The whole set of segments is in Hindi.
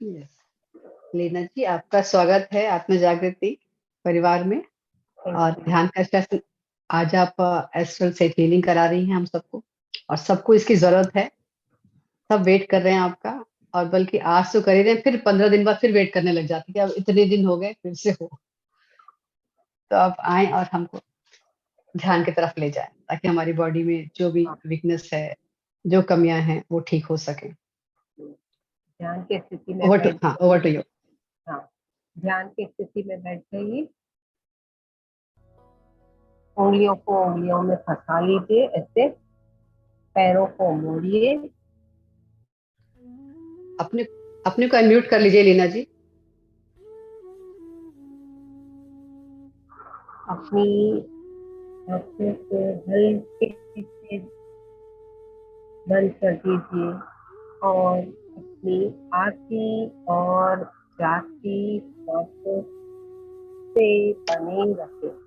यस। लीना जी, आपका स्वागत है आत्म जागृति परिवार में। थैंक और यू। ध्यान का सेशन आज आप एस्ट्रल से हीलिंग करा रही हैं हम सबको, और सबको इसकी जरूरत है। सब वेट कर रहे हैं आपका। और बल्कि आज तो कर ही रहे हैं, फिर 15 दिन बाद फिर वेट करने लग जाते हैं कि अब इतने दिन हो गए फिर से हो। तो आप आए और हमको ध्यान की तरफ ले जाएं, ताकि हमारी बॉडी में जो भी हाँ, वीकनेस है, जो कमियां हैं, वो ठीक हो सके। ध्यान की स्थिति में ओवर टू, बैठ हाँ, ओवर टू जाइए। यू। हाँ, ध्यान की स्थिति में बैठ जाइए। उंगलियों को उंगलियों में फंसा लीजिए ऐसे। पैरों को मोड़िए। अपने अपने को अनम्यूट कर लीजिए लीना जी। अपनी आंखों को हल्के से बंद कर दीजिए और अपनी आती और जाती सांसों से बने रखें।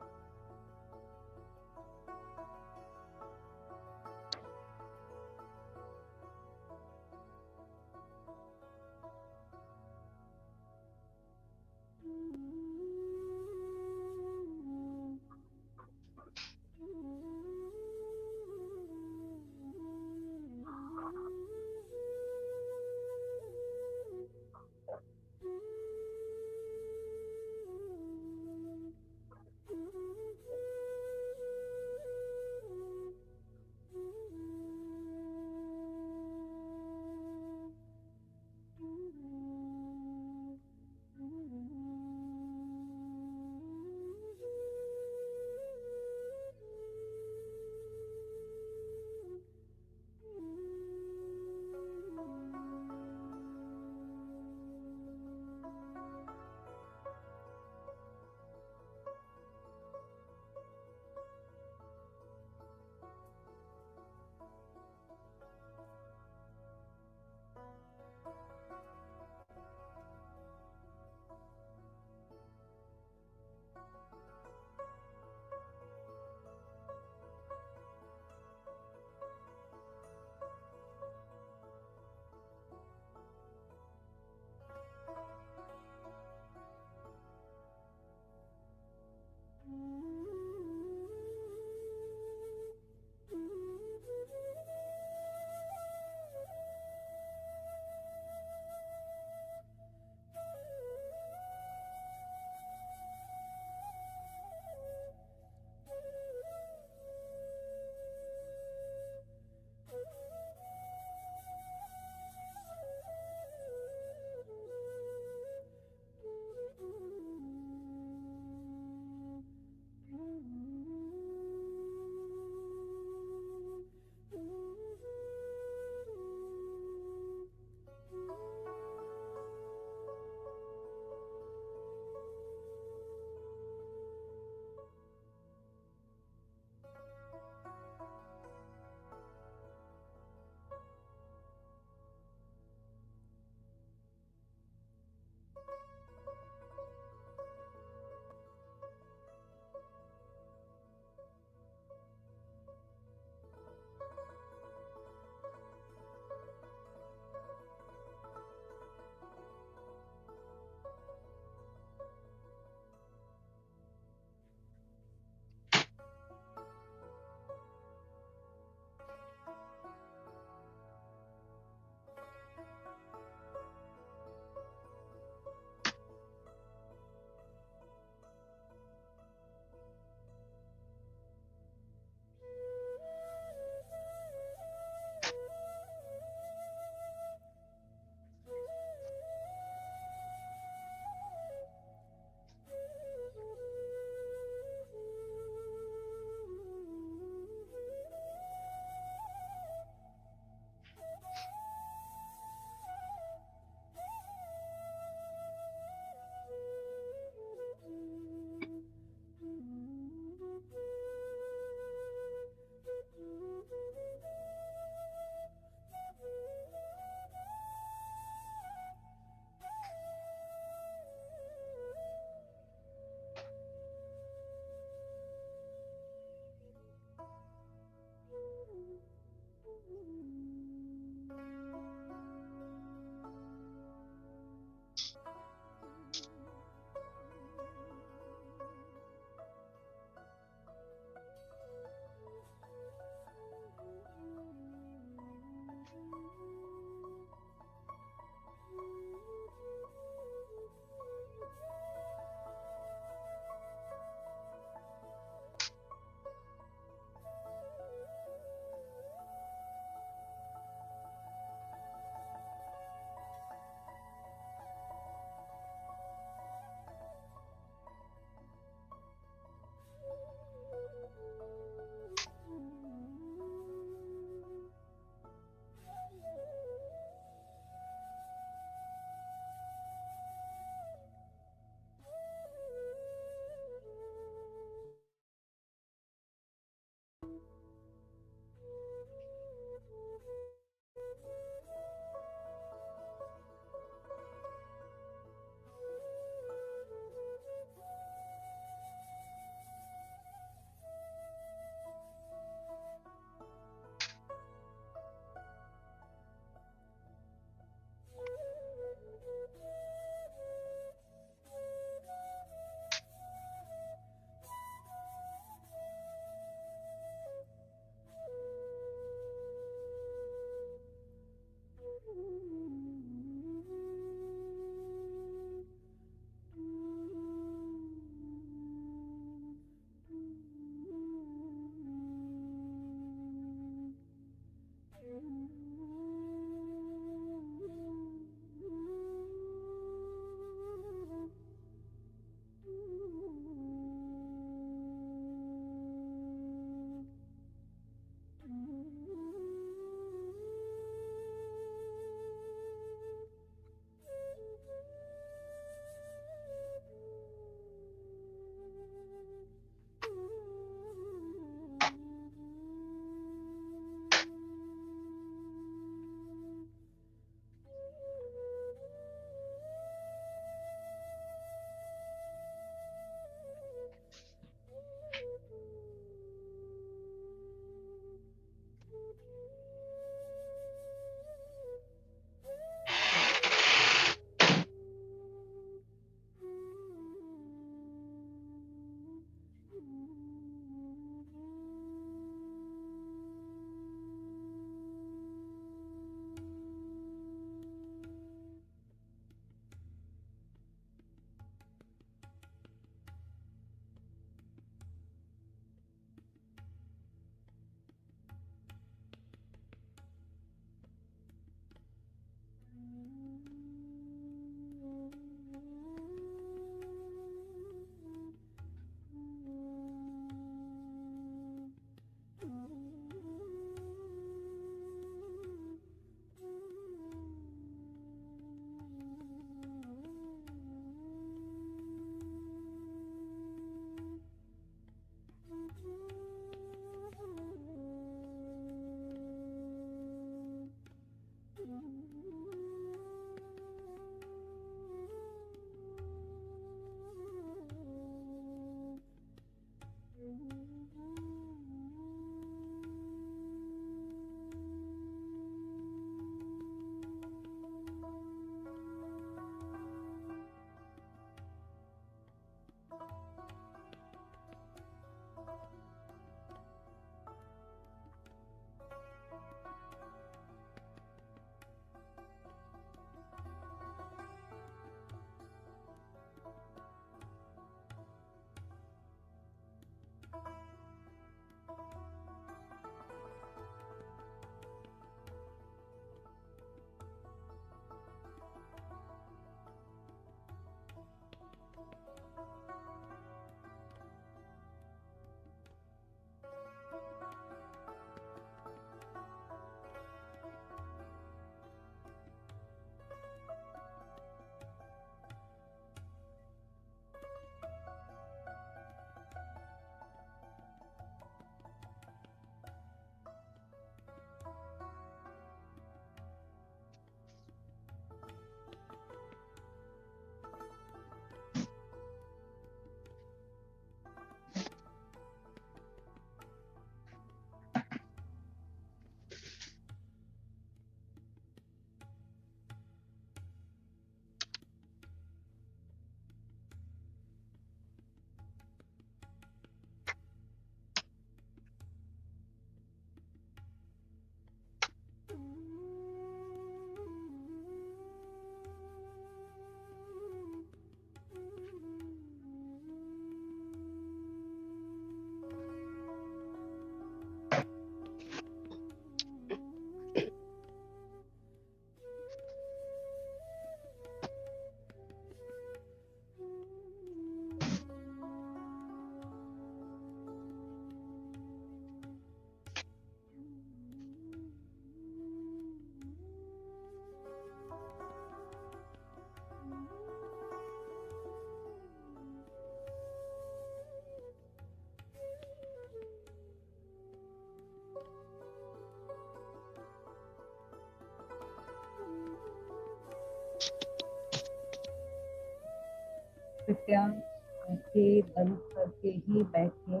कृपया आंखें बंद करके ही बैठे।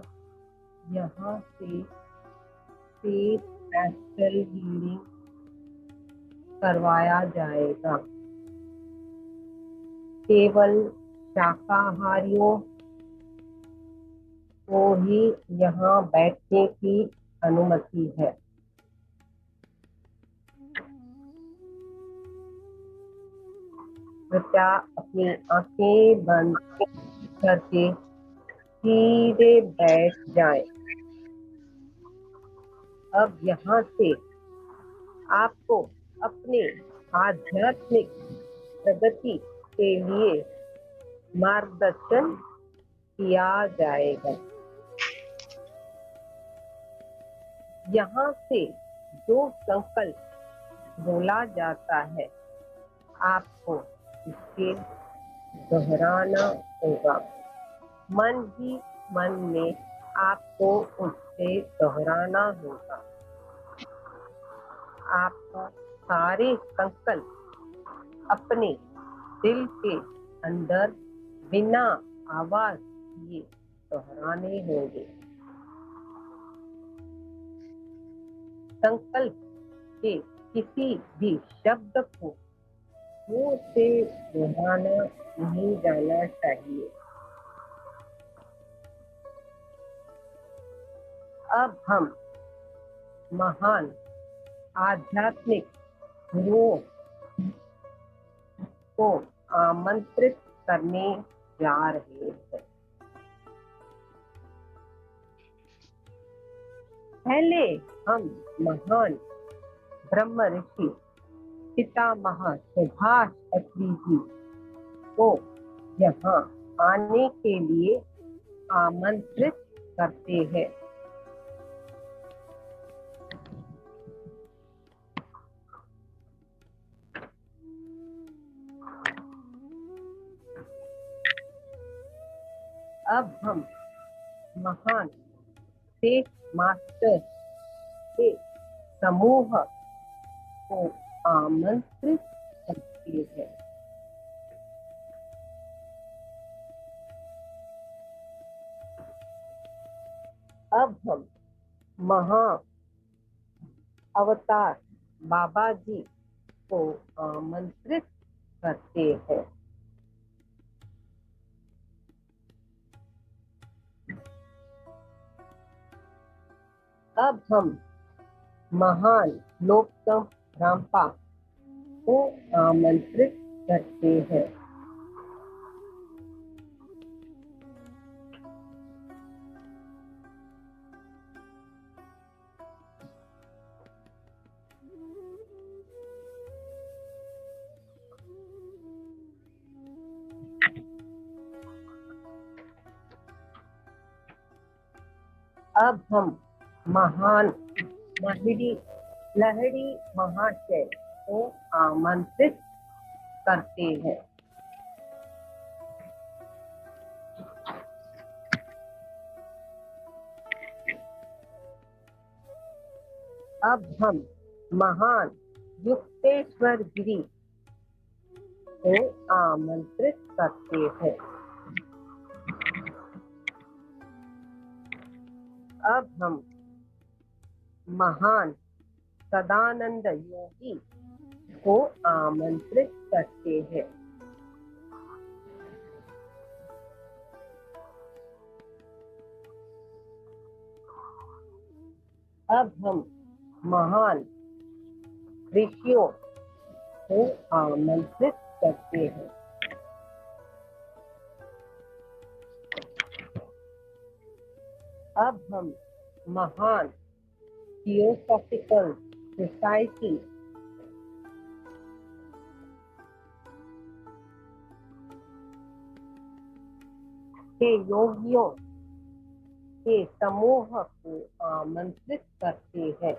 यहाँ से फेस एस्ट्रल हीलिंग करवाया जाएगा। केवल शाकाहारियों को ही यहाँ बैठने की अनुमति है। कृपया अपनी आंखें बंद करके धीरे बैठ जाएं। अब यहाँ से आपको अपने आध्यात्मिक प्रगति के लिए मार्गदर्शन किया जाएगा। यहाँ से जो संकल्प बोला जाता है आपको इसके दोहराना होगा। मन ही मन में आपको उससे दोहराना होगा। आपको सारे संकल्प अपने दिल के अंदर बिना आवाज किए दोहराने होंगे। संकल्प के किसी भी शब्द को मुंह से दोहराना नहीं जाना चाहिए। अब हम महान आध्यात्मिक गुरुओं को आमंत्रित करने जा रहे हैं। पहले हम महान ब्रह्म ऋषि पितामह सुभाष अत्री जी को यहाँ आने के लिए आमंत्रित करते हैं। अब हम महान सेफ मास्टर के समूह को आमंत्रित करते हैं। अब हम महा अवतार बाबा जी को आमंत्रित करते हैं। अब हम महान लोकतम रामपा को आमंत्रित करते हैं। अब हम महान लहड़ी महाशय को आमंत्रित करते हैं। अब हम महान युक्तेश्वर गिरी को आमंत्रित करते हैं। अब हम महान सदानंद योगी को आमंत्रित करते हैं। अब हम महान ऋषियों को आमंत्रित करते हैं। अब हम महान थियोसॉफिकल सोसाइटी के योगियों के समूह को आमंत्रित करते हैं।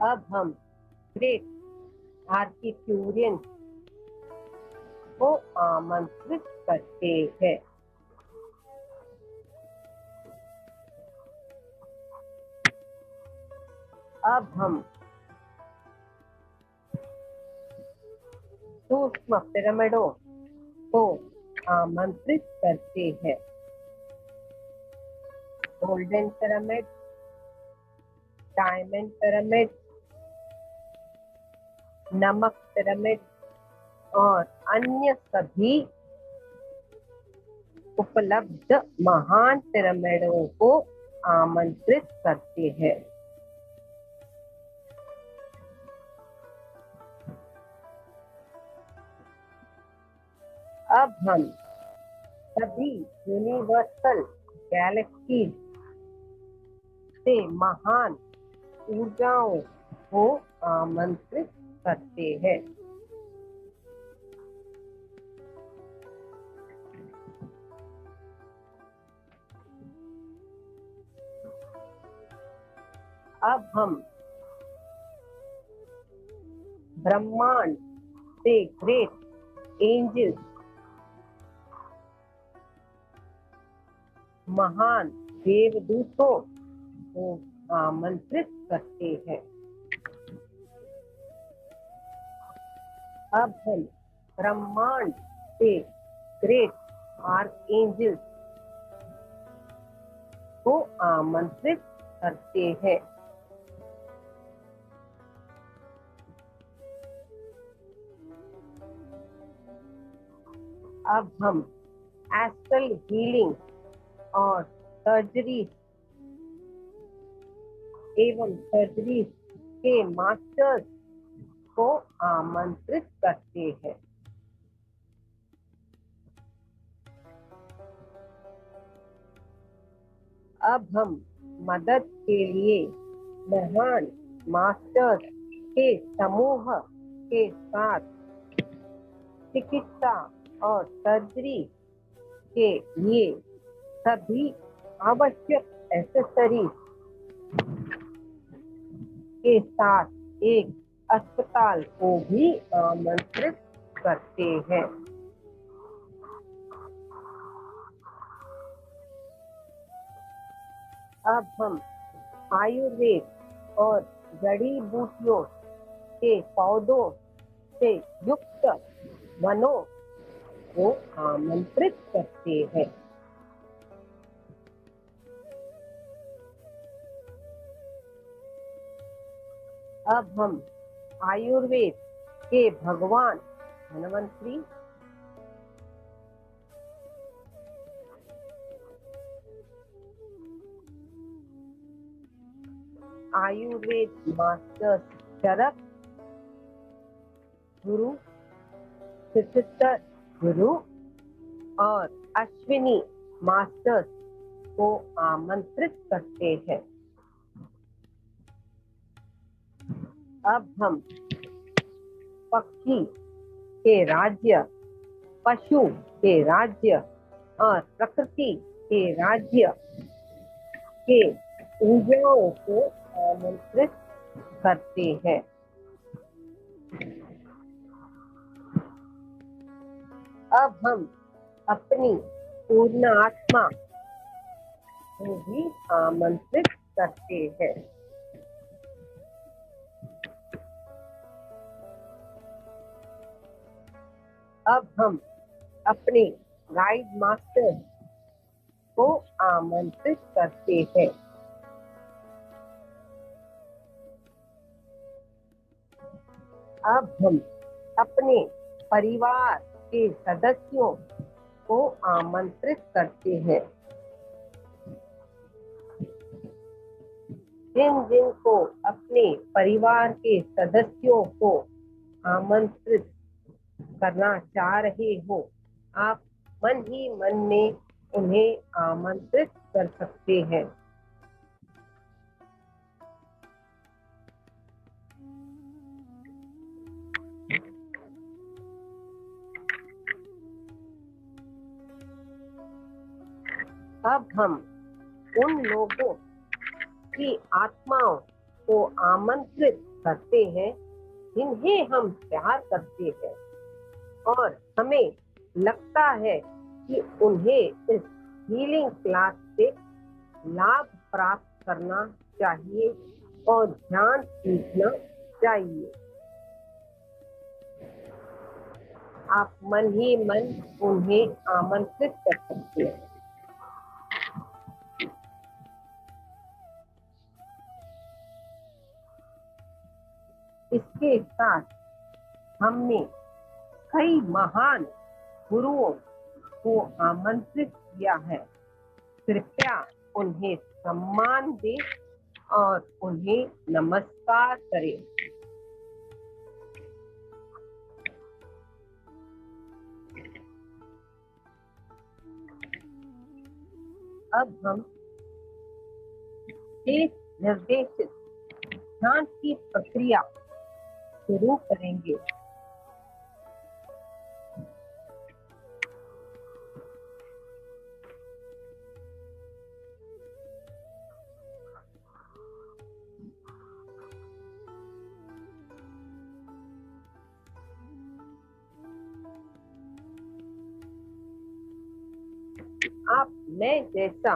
अब हम ग्रेट आर्किट्यूरियन को आमंत्रित करते हैं। अब हम सूक्ष्म पिरामिडों को आमंत्रित करते हैं। गोल्डन पिरामिड, डायमंड पिरामिड, नमक पिरामिड और अन्य सभी उपलब्ध महान पिरामिडों को आमंत्रित करते हैं। अब हम सभी यूनिवर्सल गैलेक्सीज से महान ऊर्जाओं को आमंत्रित करते हैं। अब हम ब्रह्मांड से ग्रेट एंजल्स, महान देवदूतों को आमंत्रित करते हैं। अब हम ब्रह्मांड से ग्रेट आर्कएंजल्स को आमंत्रित करते हैं। अब हम एस्ट्रल हीलिंग और सर्जरी एवं सर्जरी के मास्टर्स को आमंत्रित करते हैं। अब हम मदद के लिए महान मास्टर्स के समूह के साथ चिकित्सा और सर्जरी के लिए सभी आवश्यक एक्सेसरीज के साथ एक अस्पताल को भी आमंत्रित करते हैं। अब हम आयुर्वेद और जड़ी बूटियों के पौधों से युक्त वनों को आमंत्रित करते हैं। अब हम आयुर्वेद के भगवान धन्वंतरी, आयुर्वेद मास्टर चरक गुरु, सिस्टर गुरु और अश्विनी मास्टर्स को आमंत्रित करते हैं। अब हम पक्षी के राज्य, पशु के राज्य और प्रकृति के राज्य के ऊर्जाओं को आमंत्रित करते हैं। अब हम अपनी पूर्ण आत्मा को भी आमंत्रित करते हैं। अब हम अपने गाइड मास्टर को आमंत्रित करते हैं। अब हम अपने परिवार के सदस्यों को आमंत्रित करते हैं। जिन को अपने परिवार के सदस्यों को आमंत्रित करना चाह रहे हो, आप मन ही मन में उन्हें आमंत्रित कर सकते हैं। अब हम उन लोगों की आत्माओं को आमंत्रित करते हैं जिन्हें हम प्यार करते हैं और हमें लगता है कि उन्हें इस हीलिंग क्लास से लाभ प्राप्त करना चाहिए और ध्यान सीखना चाहिए। आप मन ही मन उन्हें आमंत्रित कर सकते हैं। इसके साथ हमने कई महान गुरुओं को आमंत्रित किया है। कृपया उन्हें सम्मान दें और उन्हें नमस्कार करें। अब हम एक निर्देशित ध्यान की प्रक्रिया शुरू करेंगे। आप मैं जैसा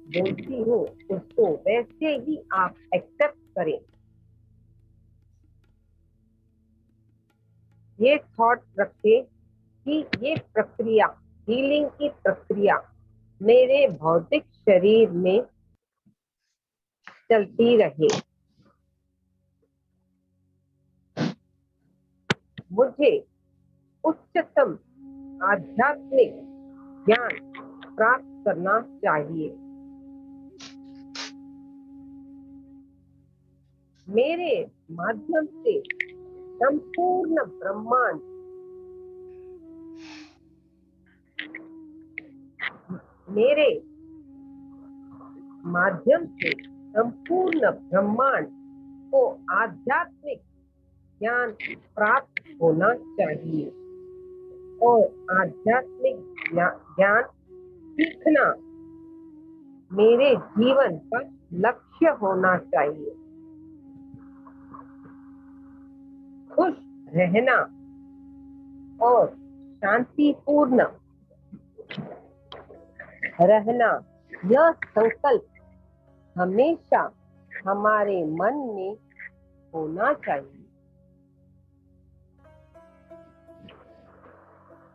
बोलती हूँ उसको वैसे ही आप एक्सेप्ट करें। ये थॉट रखें कि ये प्रक्रिया, हीलिंग की प्रक्रिया मेरे भौतिक शरीर में चलती रहे। मुझे उच्चतम आध्यात्मिक ज्ञान प्राप्त करना चाहिए। मेरे माध्यम से संपूर्ण ब्रह्मांड मेरे माध्यम से संपूर्ण ब्रह्मांड को आध्यात्मिक ज्ञान प्राप्त होना चाहिए और आध्यात्मिक ज्ञान सीखना मेरे जीवन का लक्ष्य होना चाहिए। खुश रहना और शांतिपूर्ण रहना, यह संकल्प हमेशा हमारे मन में होना चाहिए।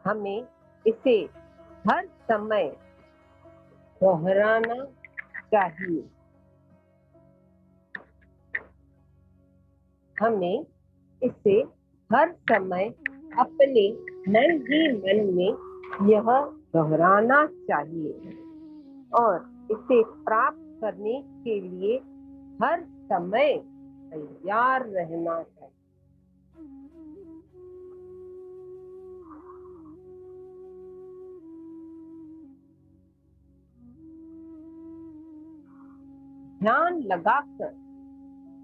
हमें इसे हर समय दोहराना चाहिए। हमें इसे हर समय अपने मन ही मन में यह दोहराना चाहिए और इसे प्राप्त करने के लिए हर समय तैयार रहना चाहिए। ध्यान लगाकर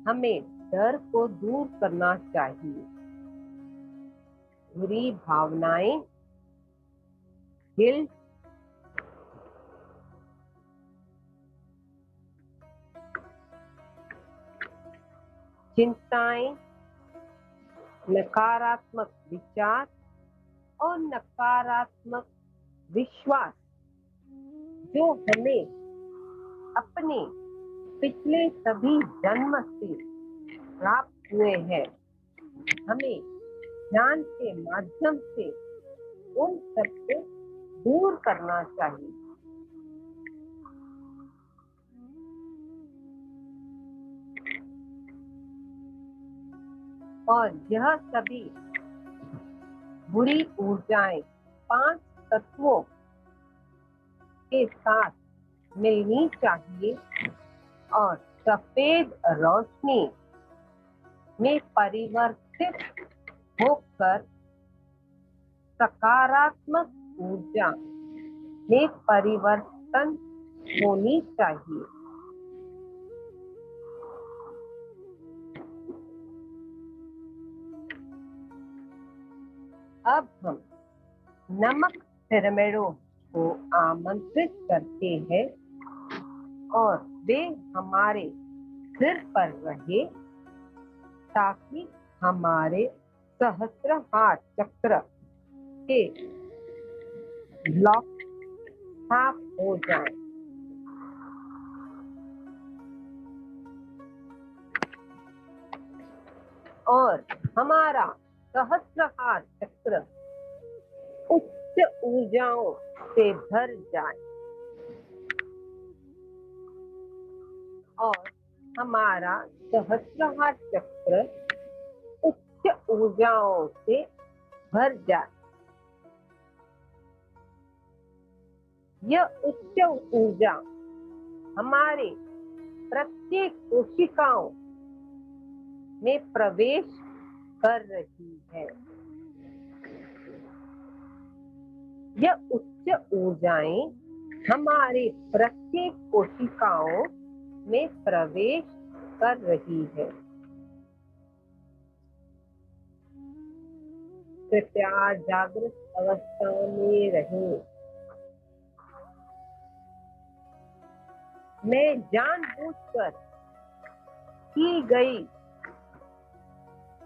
हमें डर को दूर करना चाहिए। बुरी भावनाएं, गिल्ट, चिंताएं, नकारात्मक विचार और नकारात्मक विश्वास जो हमें अपने पिछले सभी जन्म से प्राप्त हुए हैं, हमें ज्ञान के माध्यम से उन सबको दूर करना चाहिए। और यह सभी बुरी ऊर्जाएं 5 तत्वों के साथ मिलनी चाहिए और सफेद रोशनी में परिवर्तित होकर सकारात्मक ऊर्जा में परिवर्तन होनी चाहिए। अब हम नमक पिरामिडों को आमंत्रित करते हैं और वे हमारे सिर पर रहे ताकि हमारे सहस्त्रहार चक्र के ब्लॉक साफ हो जाए। और हमारा सहस्त्रहार चक्र उच्च ऊर्जाओं से भर जाए और हमारा सहस्त्रहार चक्र उच्च ऊर्जाओं से भर जाए। यह उच्च ऊर्जा हमारे प्रत्येक कोशिकाओं में प्रवेश कर रही है। यह उच्च ऊर्जाएं हमारे प्रत्येक कोशिकाओं में प्रवेश कर रही है। कृपया जागृत अवस्था में रहें। मैं जानबूझकर की गई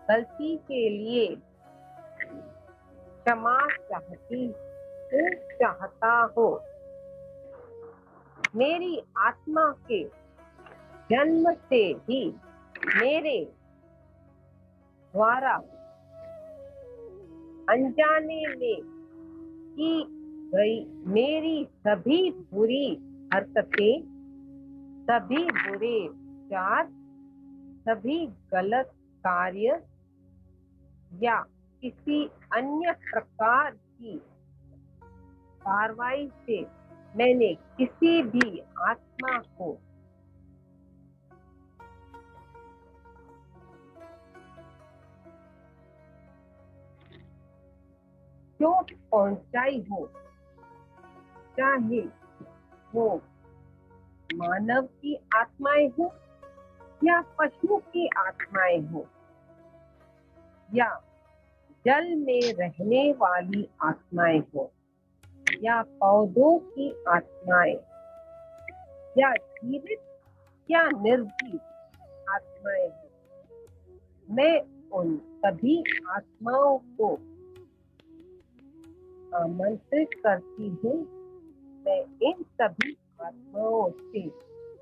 गलती के लिए क्षमा चाहता हूँ। मेरी आत्मा के जन्म से ही मेरे द्वारा अनजाने में की गई मेरी सभी बुरी हरकतें, सभी बुरे विचार, सभी गलत कार्य या किसी अन्य प्रकार की कार्रवाई से मैंने किसी भी आत्मा को चोट पहुंचाई हो, चाहे वो मानव की आत्माएं हो या पशु की आत्माएं हो या जल में रहने वाली आत्माएं हो या पौधों की आत्माएं या जीवित या निर्जीव आत्माएं हो, मैं उन सभी आत्माओं को आमंत्रित करती हूँ। मैं इन सभी आत्माओं से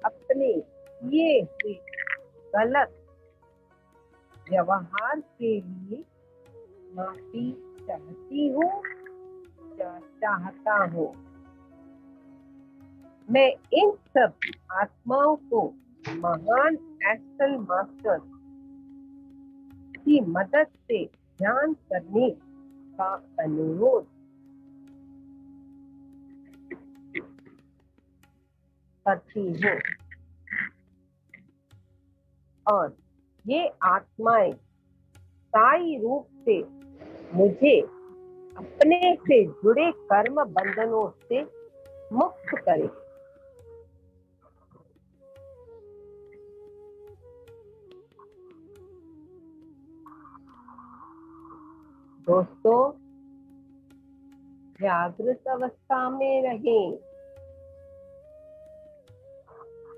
अपने किए हुए गलत व्यवहार के लिए माफी चाहता हूँ। मैं इन सब आत्माओं को महान एस्ट्रल मास्टर की मदद से ध्यान करने का अनुरोध करती हूँ और ये आत्माएं स्थायी रूप से मुझे अपने से जुड़े कर्म बंधनों से मुक्त करें। दोस्तों, जागृत अवस्था में रहें।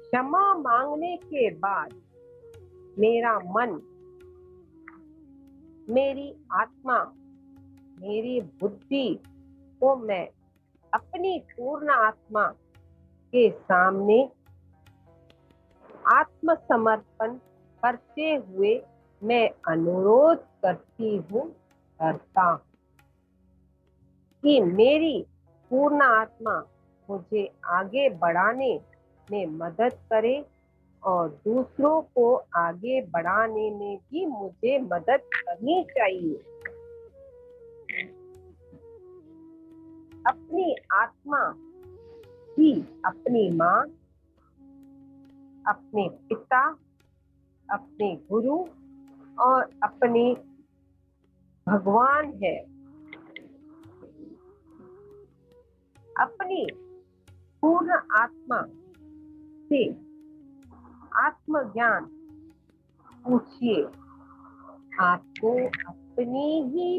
क्षमा मांगने के बाद मेरा मन, मेरी आत्मा, मेरी बुद्धि को मैं अपनी पूर्ण आत्मा के सामने आत्मसमर्पण करते हुए मैं अनुरोध करता हूँ कि मेरी पूर्ण आत्मा मुझे आगे बढ़ाने में मदद करे और दूसरों को आगे बढ़ाने में भी मुझे मदद करनी चाहिए। अपनी आत्मा ही अपनी माँ, अपने पिता, अपने गुरु और अपने भगवान है। अपनी पूर्ण आत्मा से आत्मज्ञान पूछिए। आपको अपनी ही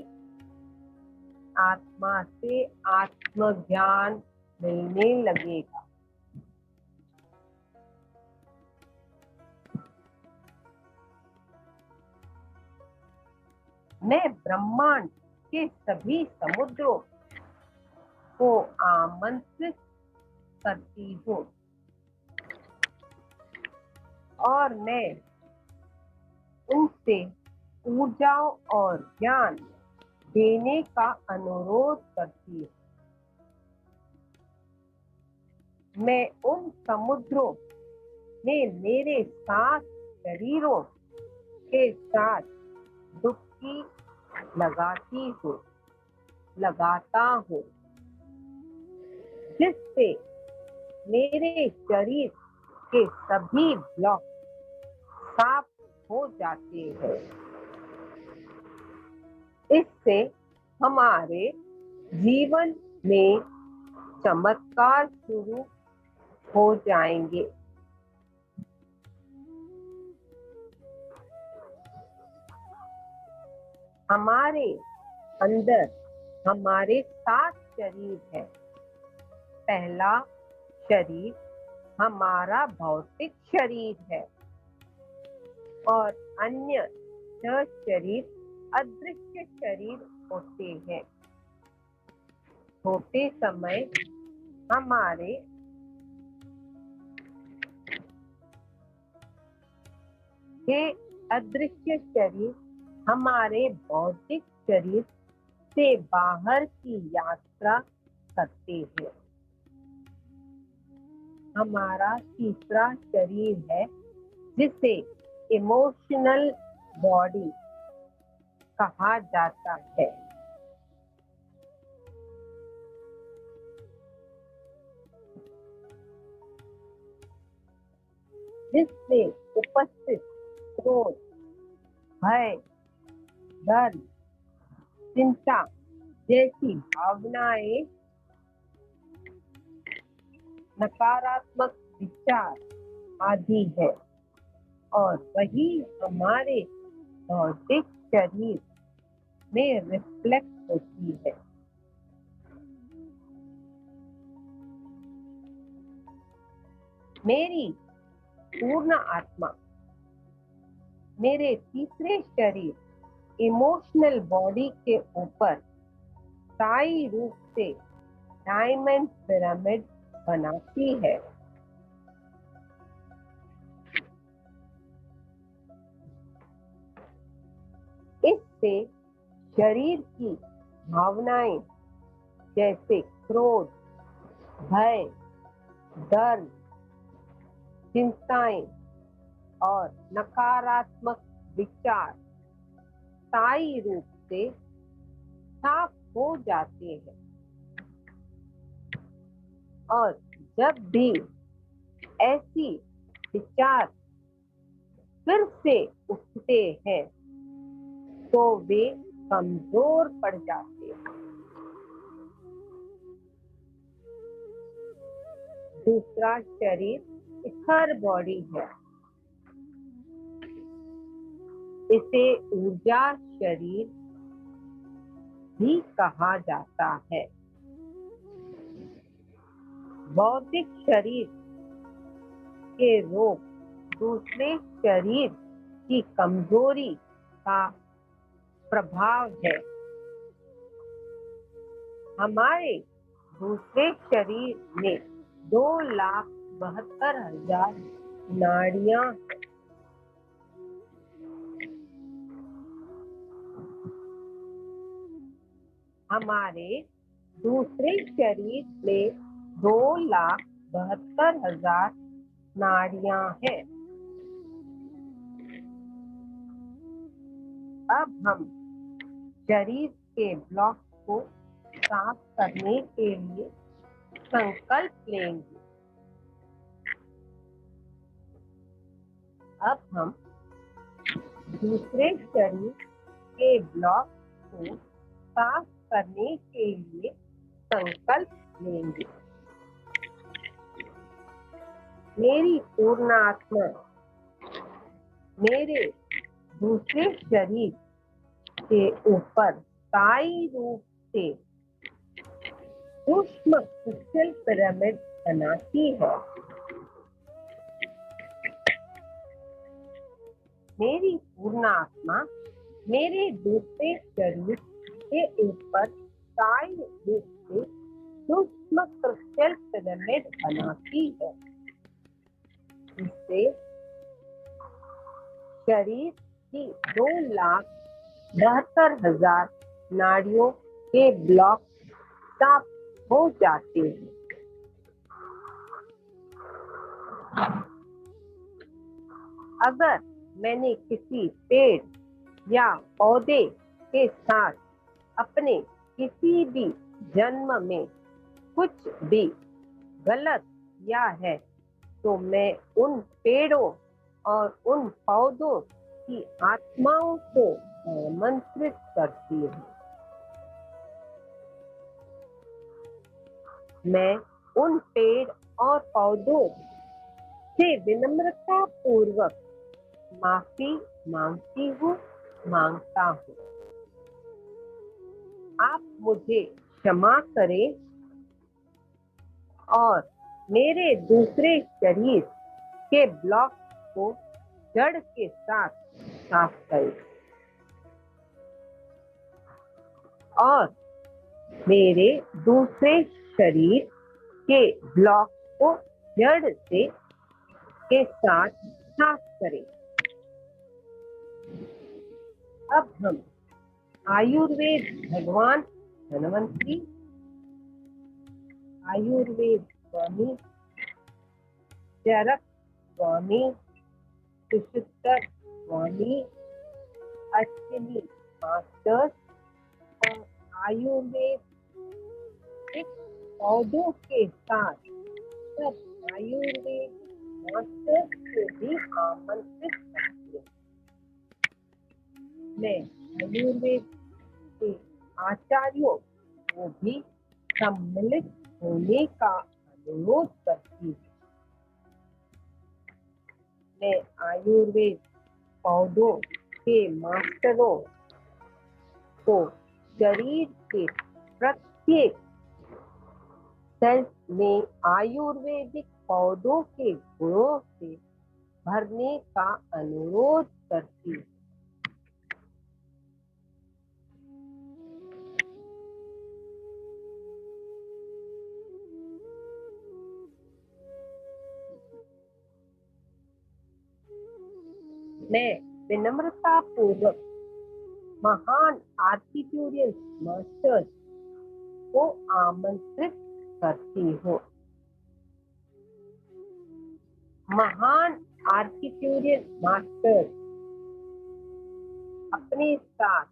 आत्मा से आत्मज्ञान मिलने लगेगा। मैं ब्रह्मांड के सभी समुद्रों को आमंत्रित करती हूँ और मैं उनसे ऊर्जा और ज्ञान देने का अनुरोध करती हूँ। मैं उन समुद्रों में मेरे 7 शरीरों के साथ डुबकी लगाता हूँ, जिससे मेरे शरीर के सभी ब्लॉक साफ हो जाते हैं। इससे हमारे जीवन में चमत्कार शुरू हो जाएंगे। हमारे अंदर हमारे 7 शरीर हैं। पहला शरीर हमारा भौतिक शरीर है और अन्य 6 शरीर अदृश्य शरीर होते हैं। होते समय हमारे ये अदृश्य शरीर हमारे भौतिक शरीर से बाहर की यात्रा करते हैं। हमारा तीसरा शरीर है जिसे इमोशनल बॉडी कहा जाता है। जिसमें उपस्थित क्रोध, भय, डर, चिंता जैसी भावनाएं, नकारात्मक विचार आदि है और वही हमारे भौतिक शरीर में रिफ्लेक्ट होती है। मेरी पूर्ण आत्मा मेरे तीसरे शरीर इमोशनल बॉडी के ऊपर स्थायी रूप से डायमंड पिरामिड बनाती है। इससे शरीर की भावनाएं जैसे क्रोध, भय, डर, चिंताएं और नकारात्मक विचार स्थायी रूप से साफ हो जाते हैं। और जब भी ऐसी विचार फिर से उठते हैं तो वे कमजोर पड़ जाते हैं। दूसरा शरीर इथर बॉडी है। इसे ऊर्जा शरीर भी कहा जाता है। भौतिक शरीर के रोग दूसरे शरीर की कमजोरी का प्रभाव है। हमारे दूसरे शरीर में 2,72,000 नाड़ियां हैं। हमारे दूसरे शरीर में 2,72,000 नाड़ियां हैं। अब हम शरीर के ब्लॉक को साफ करने के लिए संकल्प लेंगे। अब हम दूसरे शरीर के ब्लॉक को साफ करने के लिए संकल्प लेंगे। मेरी पूर्ण आत्मा मेरे दूसरे शरीर के ऊपर स्थायी रूप से सूक्ष्म क्रिस्टल पिरामिड बनाती है। मेरी पूर्ण आत्मा मेरे दूसरे शरीर के ऊपर स्थायी रूप से सूक्ष्म क्रिस्टल पिरामिड बनाती है। इससे शरीर कि 2,72,000 नाड़ियों के ब्लॉक साफ हो जाते हैं। अगर मैंने किसी पेड़ या पौधे के साथ अपने किसी भी जन्म में कुछ भी गलत किया है तो मैं उन पेड़ों और उन पौधों की आत्माओं को आमंत्रित करती हूँ। मैं उन पेड़ और पौधों से विनम्रता पूर्वक माफी मांगता हूँ। आप मुझे क्षमा करें और मेरे दूसरे शरीर के ब्लॉक को जड़ के साथ साफ करें और मेरे दूसरे शरीर के ब्लॉक को जड़ से के साथ साफ करें। अब हम आयुर्वेद भगवान धन्वंतरी, आयुर्वेद स्वामी चरक स्वामी, सुश्रुत स्वामी, अश्विनी मास्टर्स और आयुर्वेदिक पौधों के साथ सब आयुर्वेद मास्टर्स को भी आमंत्रित करती हूँ। मैं आयुर्वेद के आचार्यों को भी सम्मिलित होने का अनुरोध करती हूँ। मैं आयुर्वेद पौधों के मास्टरों को शरीर के प्रत्येक सेल में आयुर्वेदिक पौधों के गुणों से भरने का अनुरोध करती हूँ। मैं विनम्रता पूर्वक महान आर्किट्यूरियल मास्टर्स को आमंत्रित करती हूँ। महान आर्किट्यूरियल मास्टर्स अपने साथ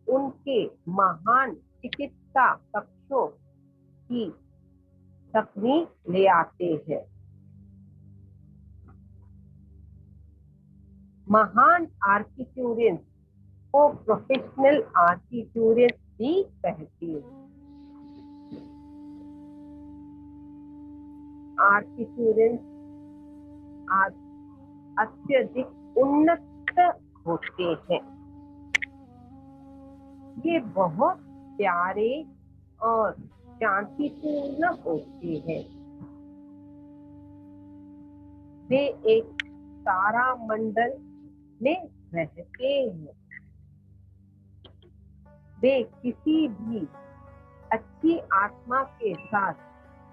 उनके महान चिकित्सा कक्षों की तकनीक ले आते हैं। महान आर्किट्यूरियंस को प्रोफेशनल आर्किट्यूरियंस भी कहते हैं। आर्किट्यूरियंस अत्यधिक उन्नत होते हैं। ये बहुत प्यारे और शांतिपूर्ण होते हैं। वे एक तारामंडल में रहते हैं। वे किसी भी अच्छी आत्मा के साथ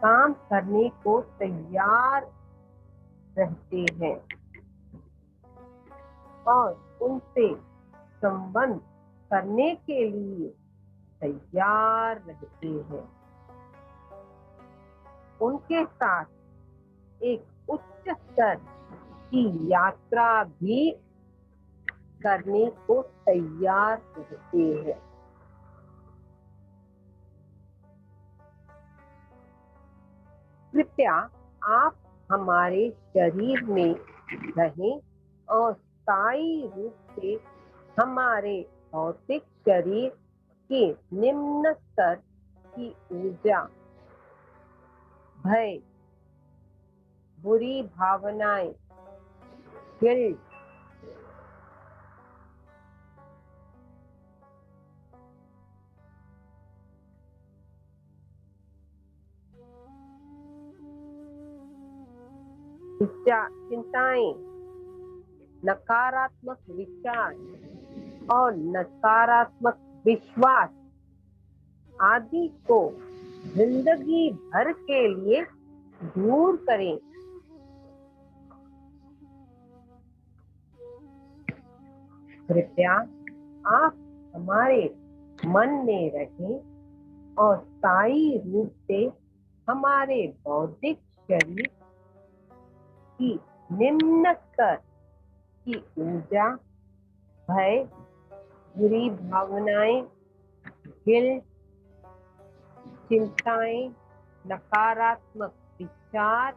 काम करने को तैयार रहते हैं और उनसे संबंध करने के लिए तैयार रहते हैं। उनके साथ एक उच्च स्तर की यात्रा भी करने को तैयार रहते हैं। कृपया आप हमारे शरीर में रहें और स्थायी रूप से हमारे भौतिक शरीर के निम्न स्तर की ऊर्जा, भय, बुरी भावनाएं, गिल्ट, चिंताएं, नकारात्मक विचार और नकारात्मक विश्वास आदि को जिंदगी भर के लिए दूर करें। कृपया आप हमारे मन में रहें और स्थायी रूप से हमारे बौद्धिक शरीर की निम्न स्तर की ऊर्जा, भय, बुरी भावनाएं, गिल्ट, चिंताएं, नकारात्मक विचार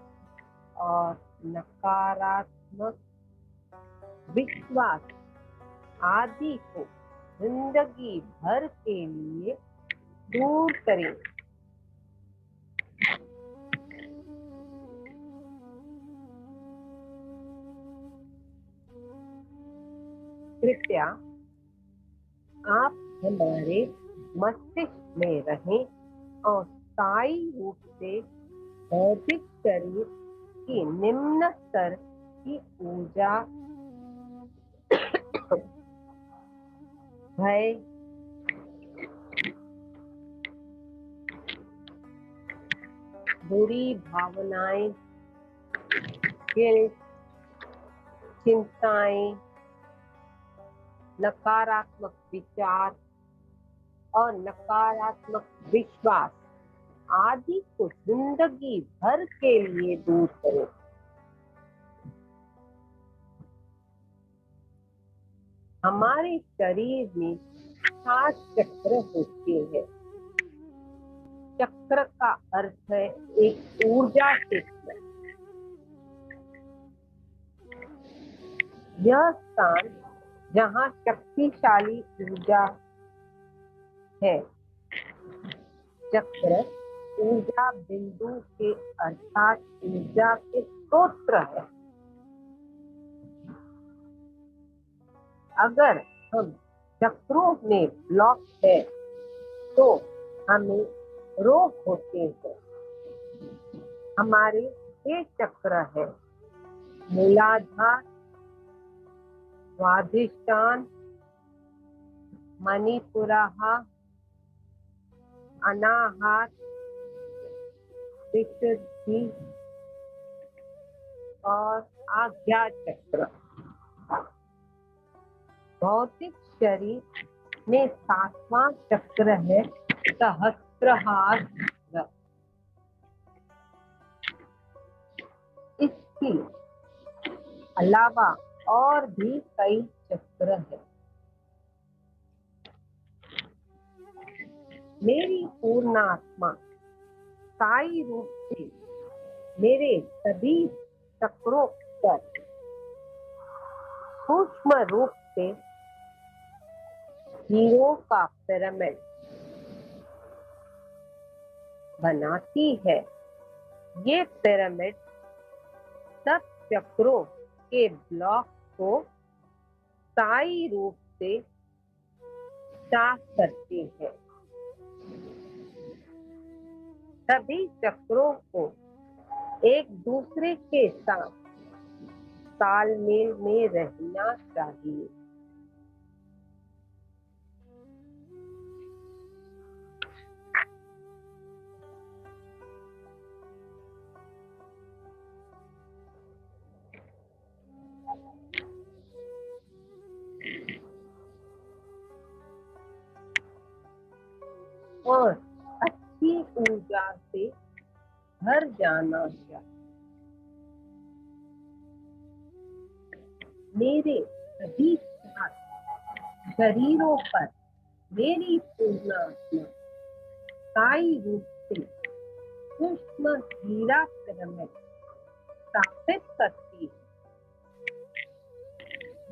और नकारात्मक विश्वास आदि को जिंदगी भर के लिए दूर करें। कृपया आप हमारे मस्तिष्क में रहें और स्थायी रूप से बौद्धिक शरीर की निम्न स्तर की ऊर्जा, भय, बुरी भावनाएं, गिल्ट, चिंताएं, नकारात्मक विचार और नकारात्मक विश्वास आदि को जिंदगी भर के लिए दूर करें। हमारे शरीर में 7 चक्र होते हैं। चक्र का अर्थ है एक ऊर्जा क्षेत्र। यह स्थान जहाँ शक्तिशाली ऊर्जा है। चक्र ऊर्जा बिंदु के अर्थात ऊर्जा के स्रोत है। अगर हम चक्रों में ब्लॉक है तो हमें रोग होते हैं। हमारे 6 चक्र है: मूलाधार, स्वादिष्ठान, मणिपुरः, अनाहत, विशुद्धि और आज्ञा चक्र। भौतिक शरीर में 7वां चक्र है सहस्त्रहार चक्र। इसके अलावा और भी कई चक्र हैं। मेरी पूर्ण आत्मा स्थायी रूप से मेरे सभी चक्रों पर सूक्ष्म रूप से हीरो का पिरामिड बनाती है। ये पिरामिड सब चक्रों के ब्लॉक को स्थायी रूप से साफ करते हैं। सभी चक्रों को एक दूसरे के साथ तालमेल में रहना चाहिए। और अच्छी ऊर्जा से भर जाना चाहिए। मेरे सभी 7 शरीरों पर मेरी पूर्ण आत्मा स्थायी रूप से सूक्ष्म हीरा पिरामिड स्थापित करती है।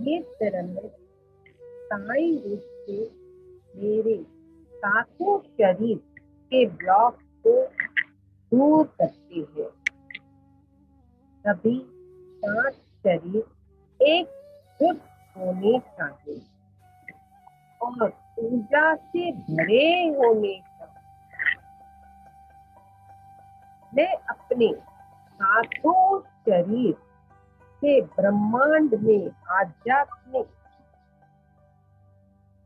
ये पिरामिड स्थायी रूप से मेरे 7 शरीर के ब्लॉक को दूर करती है। सभी 7 शरीर एक जुट होने चाहिए और ऊर्जा से भरे होने चाहिए। मैं अपने 7 शरीर से ब्रह्मांड में आध्यात्मिक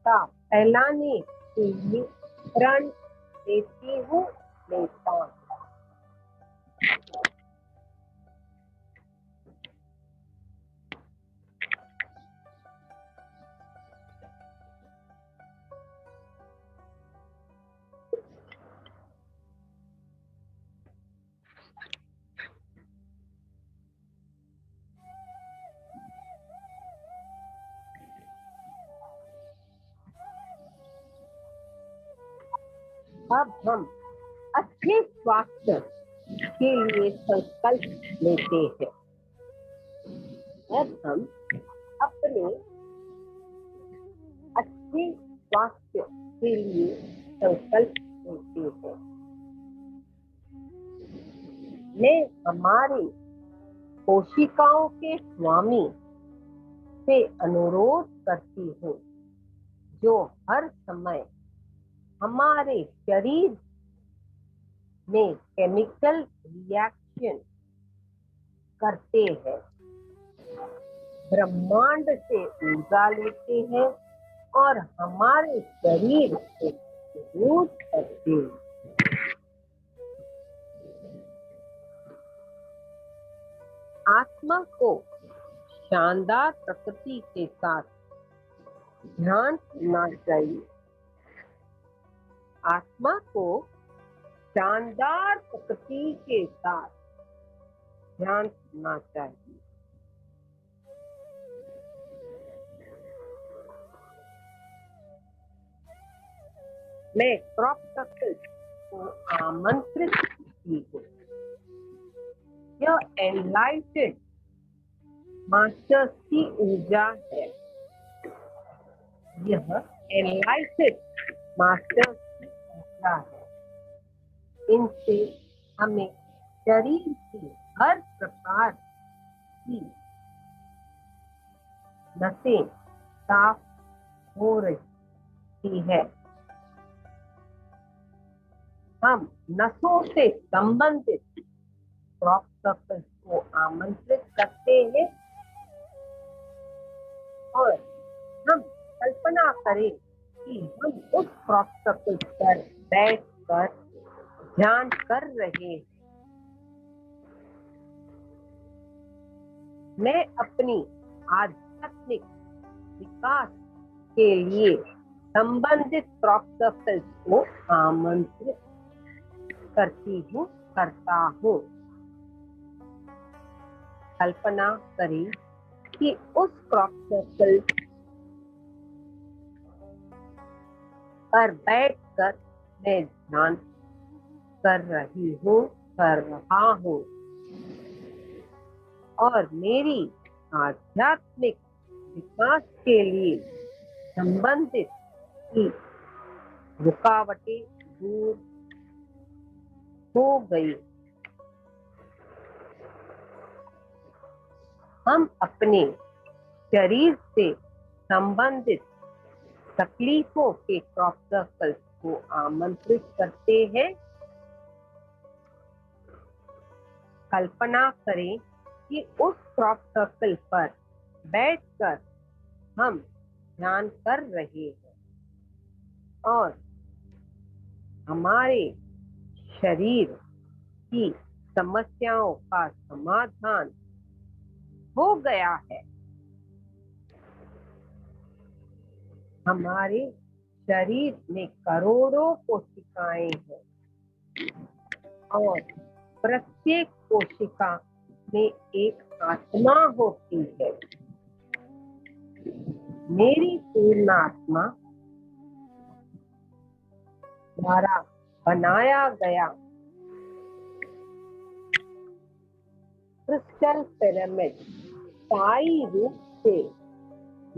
का फैलाने के लिए प्रण देती हूँ, लेता हूँ। अब हम अच्छे स्वास्थ्य के लिए संकल्प लेते हैं। अब हम अपने अच्छे स्वास्थ्य के लिए संकल्प लेते हैं। मैं हमारे कोशिकाओं के स्वामी से अनुरोध करती हूँ, जो हर समय हमारे शरीर में केमिकल रिएक्शन करते हैं, ब्रह्मांड से ऊर्जा लेते हैं और हमारे शरीर को मजबूत करते हैं। आत्मा को शानदार प्रकृति के साथ ध्यान करना चाहिए। आत्मा को शानदार प्रकृति के साथ ध्यान करना चाहिए। मैं क्रॉप सर्कल को आमंत्रित करती हूँ। यह एनलाइटेड मास्टर्स की ऊर्जा है। यह एनलाइटेड मास्टर्स की ऊर्जा है। इनसे हमें शरीर की हर प्रकार की नसें साफ हो रही है। हम नसों से संबंधित क्रॉप सर्कल को आमंत्रित करते हैं और हम कल्पना करें कि हम उस क्रॉप सर्कल पर बैठकर ध्यान कर रहे हैं। मैं अपनी आध्यात्मिक विकास के लिए संबंधित क्रॉप सर्कल को आमंत्रित करता हूँ। कल्पना करें कि उस क्रॉप सर्कल पर बैठकर मैं ध्यान कर रहा हूँ और मेरी आध्यात्मिक विकास के लिए संबंधित की रुकावटें दूर हो गई। हम अपने शरीर से संबंधित तकलीफों के क्रॉप सर्कल को आमंत्रित करते हैं। कल्पना करें कि उस क्रॉप सर्कल पर बैठकर हम ध्यान कर रहे हैं और हमारे शरीर की समस्याओं का समाधान हो गया है। हमारे शरीर में करोड़ों कोशिकाएं हैं और प्रत्येक कोशिका में एक आत्मा होती है। मेरी पूर्ण आत्मा द्वारा बनाया गया क्रिस्टल पिरामिड स्थायी रूप से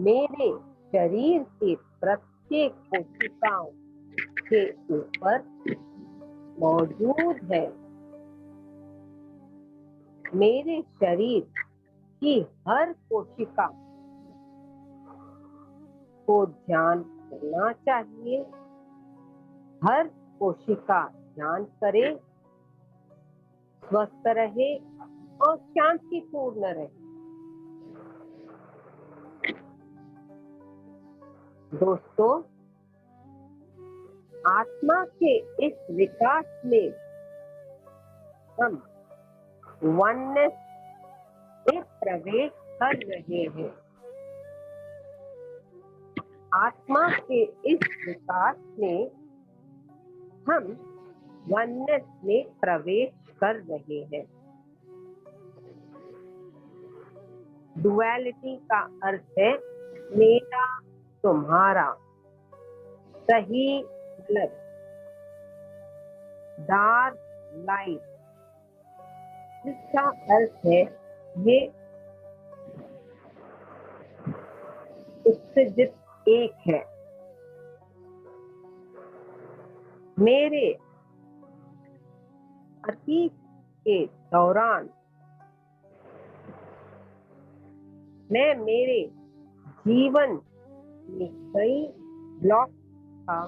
मेरे शरीर के प्रत्येक कोशिकाओं के ऊपर मौजूद है। मेरे शरीर की हर कोशिका को ध्यान करना चाहिए। हर कोशिका ध्यान करे, स्वस्थ रहे और शांतिपूर्ण रहे। दोस्तों, आत्मा के इस विकास में हम वननेस में प्रवेश कर रहे हैं। आत्मा के इस विकास में हम वननेस में प्रवेश कर रहे हैं। डुअलिटी का अर्थ है मेरा, तुम्हारा, सही, गलत। डार्क लाइट, इसका अर्थ है ये उत्तेजित एक है। मेरे अतीत के दौरान मैं मेरे जीवन में कई ब्लॉक का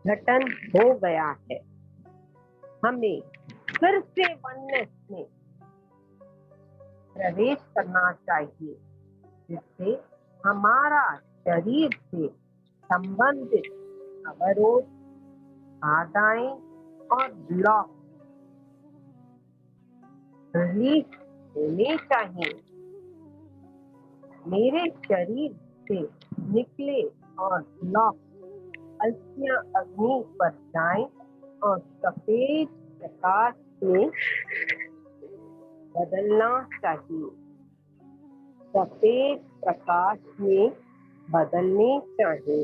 गठन हो गया है। हमें फिर से वननेस में प्रवेश करना चाहिए, जिससे हमारा शरीर से संबंधित अवरोध, बाधाएं और ब्लॉक रिलीज होने चाहिए। मेरे शरीर से निकले और ब्लॉक अलसियां अग्नि पर जाएं और सफेद प्रकाश में बदलना चाहिए। सफेद प्रकाश में बदलने चाहिए,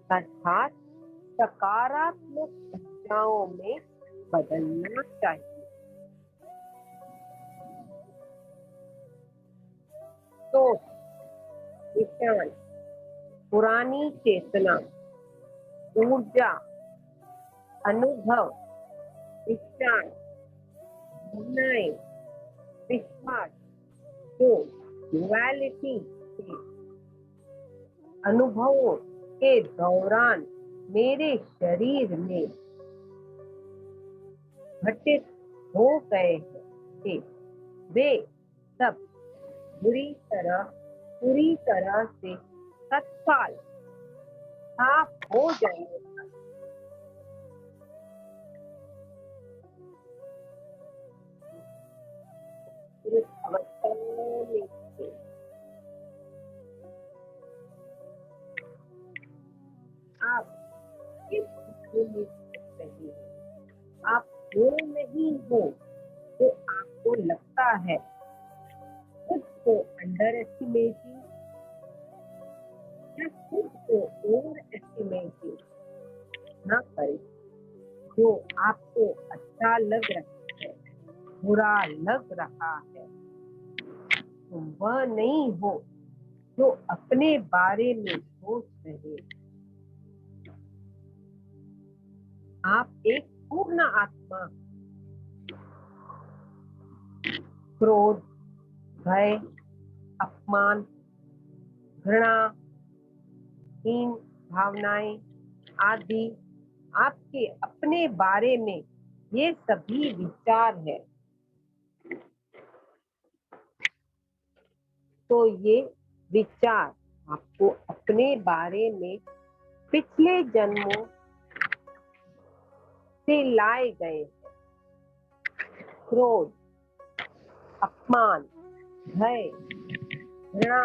अर्थात सकारात्मक ऊर्जाओं में बदलना चाहिए। तो विज्ञान, पुरानी चेतना, ऊर्जा, अनुभव, विचार, भावनाएं, विश्वास जो ड्युअलिटी के अनुभवों के दौरान मेरे शरीर में घटित हो गए थे, वे सब पूरी तरह से तत्काल साफ हो जाएगा। इस अवस्था में आप इस में रहे हैं। आप वो नहीं हो जो आपको लगता है। खुद को अंडर एस्टिमेटिंग या खुद को ओवर एस्टिमेटिंग न करें। जो आपको अच्छा लग रहा है, बुरा लग रहा है, तुम वह नहीं हो जो अपने बारे में सोच रहे। आप एक पूर्ण आत्मा। क्रोध, भय, अपमान, घृणा, हीन भावनाएं आदि आपके अपने बारे में ये सभी विचार है। तो ये विचार आपको अपने बारे में पिछले जन्मों से लाए गए हैं। क्रोध, अपमान, भय, घृणा,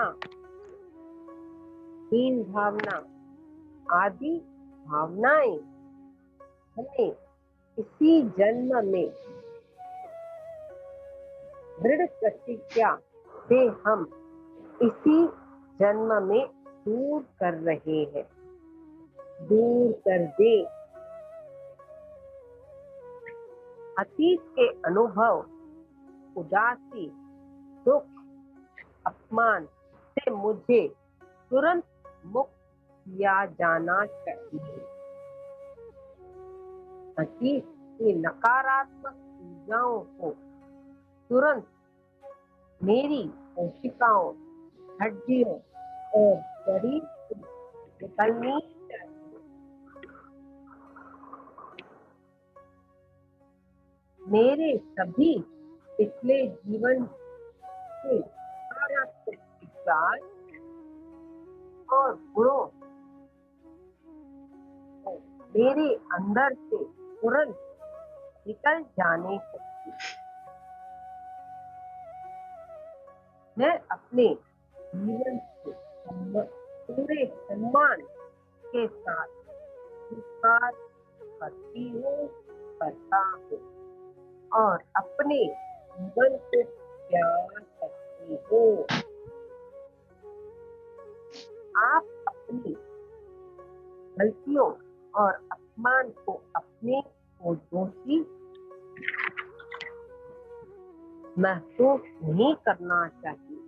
हीन भावना आदि भावनाएं हमें इसी जन्म में दृढ़ प्रतिज्ञा से हम इसी जन्म में दूर कर रहे हैं। दूर कर दे। अतीत के अनुभव, उदासी, दुख, अपमान से मुझे तुरंत मुक्त किया जाना चाहिए। अतीत की नकारात्मक ऊर्जाओं को तुरंत मेरी कोशिकाओं, हड्डियों और शरीर से निकलनी चाहिए। मेरे सभी पिछले जीवन के नकारात्मक विचार और गुणों को मेरे अंदर से तुरंत निकल जाने चाहिए। मैं अपने जीवन को पूरे सम्मान के साथ स्वीकार करता हूँ और अपने जीवन को प्यार करते हो। आप अपनी गलतियों और अपमान को अपने को दोषी महसूस नहीं करना चाहिए।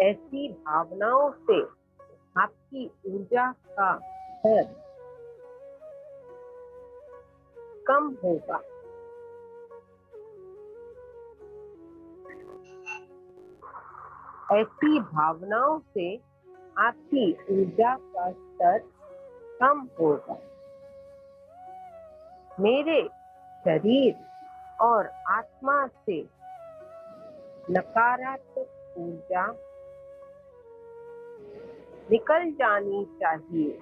ऐसी भावनाओं से आपकी ऊर्जा का स्तर कम होगा। ऐसी भावनाओं से आपकी ऊर्जा का स्तर कम होगा। मेरे शरीर और आत्मा से नकारात्मक ऊर्जा निकल जानी चाहिए।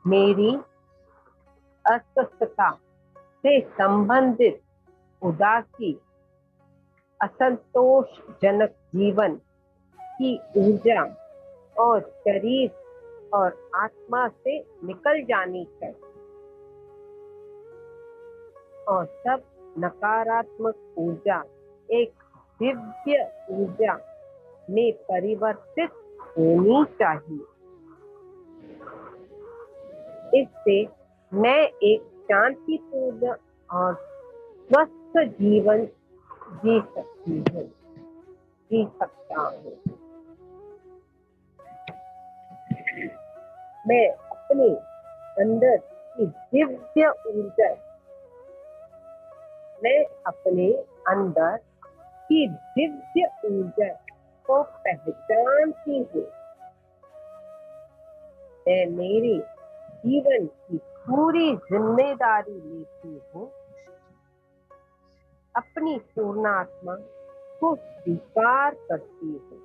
मेरी अस्वस्थता से संबंधित उदासी असंतोषजनक जीवन की ऊर्जा और शरीर और आत्मा से निकल जानी चाहिए और सब नकारात्मक ऊर्जा एक दिव्य ऊर्जा में परिवर्तित होनी चाहिए। इससे मैं एक शांतिपूर्ण और स्वस्थ जीवन जी सकता हूँ। मैं अपने अंदर की दिव्य ऊर्जा को पहचानती हूँ। मैं मेरे जीवन की पूरी जिम्मेदारी लेती हूँ। अपनी पूर्णात्मा को स्वीकार करती हूँ।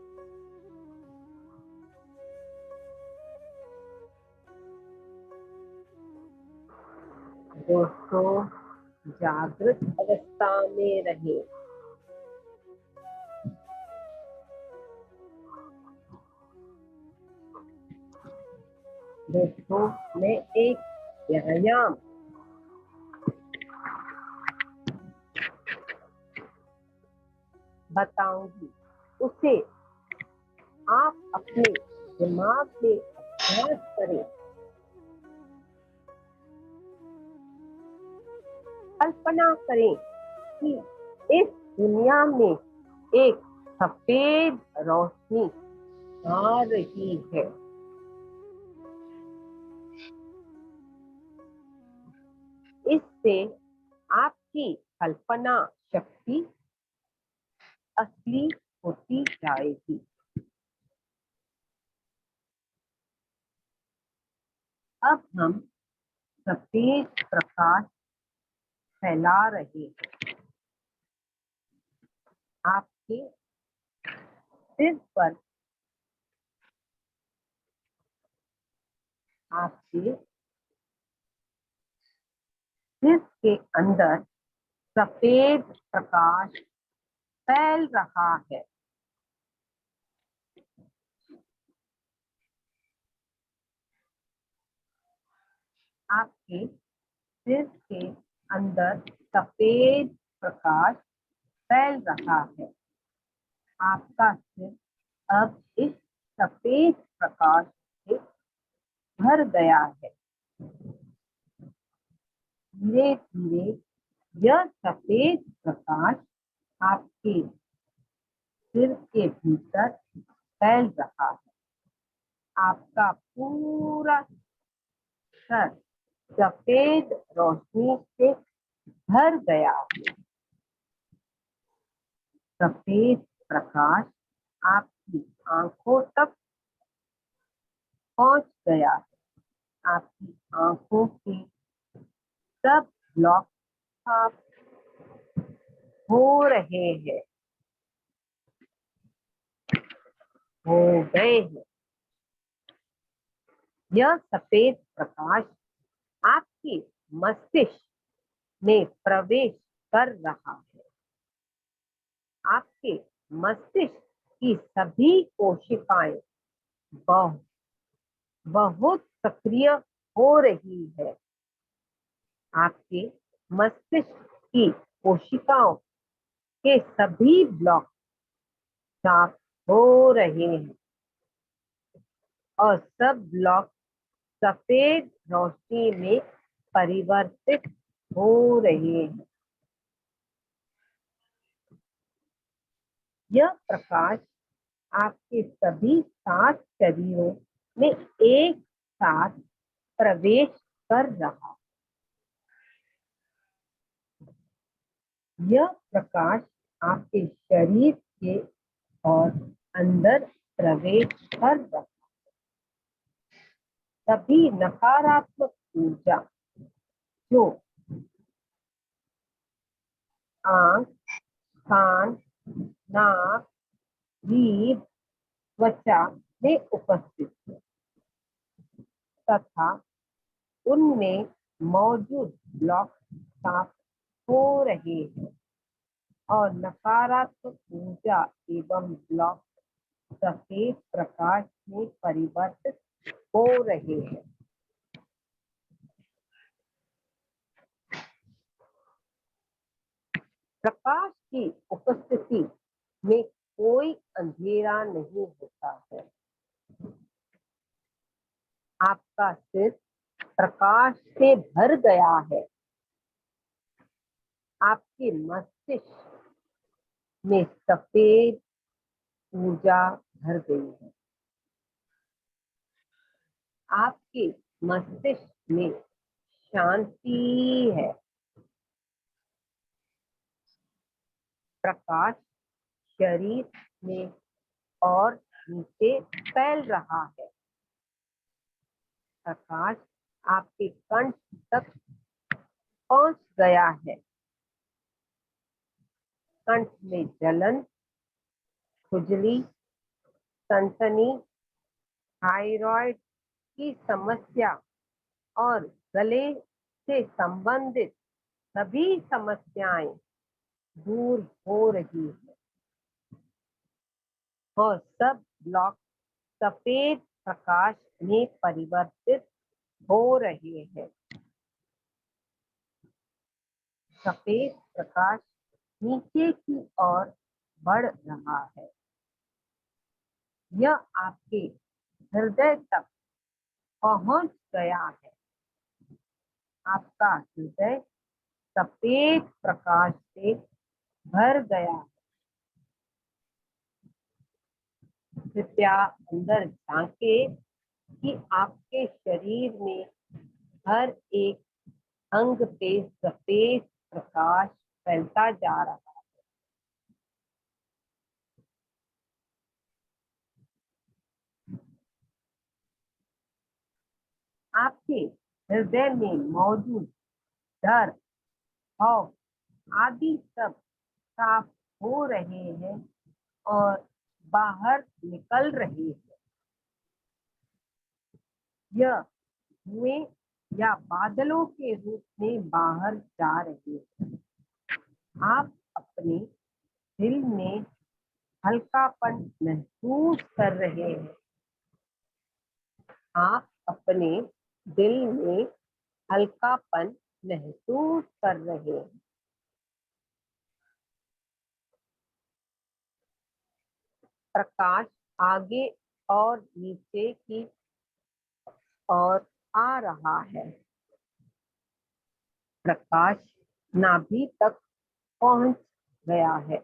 दोस्तों, जागृत अवस्था में रहे। दोस्तों, मैं एक व्यायाम बताऊंगी, उसे आप अपने दिमाग में अभ्यास करें। कल्पना करें कि इस दुनिया में एक सफेद रोशनी आ रही है। इससे आपकी कल्पना शक्ति असली होती जाएगी। अब हम सफेद प्रकाश फैला रहे हैं। आपके सिर पर आपके सिर के अंदर सफेद प्रकाश फैल रहा है। आपके सिर के अंदर सफेद प्रकाश फैल रहा है। आपका सिर अब इस सफेद प्रकाश से भर गया है। धीरे धीरे यह सफेद प्रकाश आपके सिर के भीतर फैल रहा है। आपका पूरा सर सफेद रोशनी से भर गया है। सफेद प्रकाश आपकी आंखों तक पहुंच गया है। आपकी आंखों के सब ब्लॉक साफ हो रहे हैं, हो गए हैं। यह सफेद प्रकाश आपके मस्तिष्क में प्रवेश कर रहा है। आपके मस्तिष्क की सभी कोशिकाएं बहुत सक्रिय हो रही है। आपके मस्तिष्क की कोशिकाओं के सभी ब्लॉक साफ हो रहे हैं और सब ब्लॉक सफेद रोशनी में परिवर्तित हो रहे हैं। यह प्रकाश आपके सभी 7 शरीरों में एक साथ प्रवेश कर रहा। यह प्रकाश आपके शरीर के और अंदर प्रवेश कर रहा। सभी नकारात्मक ऊर्जा जो आंख, कान, नाक, जीभ, त्वचा में उपस्थित है तथा उनमें मौजूद ब्लॉक साफ हो रहे हैं और नकारात्मक ऊर्जा एवं ब्लॉक सफेद प्रकाश में परिवर्तित हो रहे हैं। प्रकाश की उपस्थिति में कोई अंधेरा नहीं होता है। आपका सिर प्रकाश से भर गया है। आपके मस्तिष्क में सफेद ऊर्जा भर गई है। आपके मस्तिष्क में शांति है। प्रकाश शरीर में और नीचे फैल रहा है। प्रकाश आपके कंठ तक पहुंच गया है। कंठ में जलन, खुजली, सनसनी, थायराइड की समस्या और गले से संबंधित सभी समस्याएं दूर हो रही है और सब ब्लॉक सफेद प्रकाश में परिवर्तित हो रहे हैं। सफेद प्रकाश नीचे की ओर बढ़ रहा है। यह आपके हृदय तक पहुंच गया है। आपका हृदय सफेद प्रकाश से भर गया है। कृपया अंदर झांके कि आपके शरीर में हर एक अंग पे सफेद प्रकाश फैलता जा रहा है। आपके हृदय में मौजूद डर, खौफ आदि सब साफ हो रहे हैं और बाहर निकल रहे हैं। यह धुएं या बादलों के रूप में बाहर जा रहे हैं। आप अपने दिल में हल्कापन महसूस कर रहे हैं। आप अपने दिल में हल्कापन महसूस कर रहे हैं। प्रकाश आगे और नीचे की ओर आ रहा है। प्रकाश नाभि तक पहुंच गया है।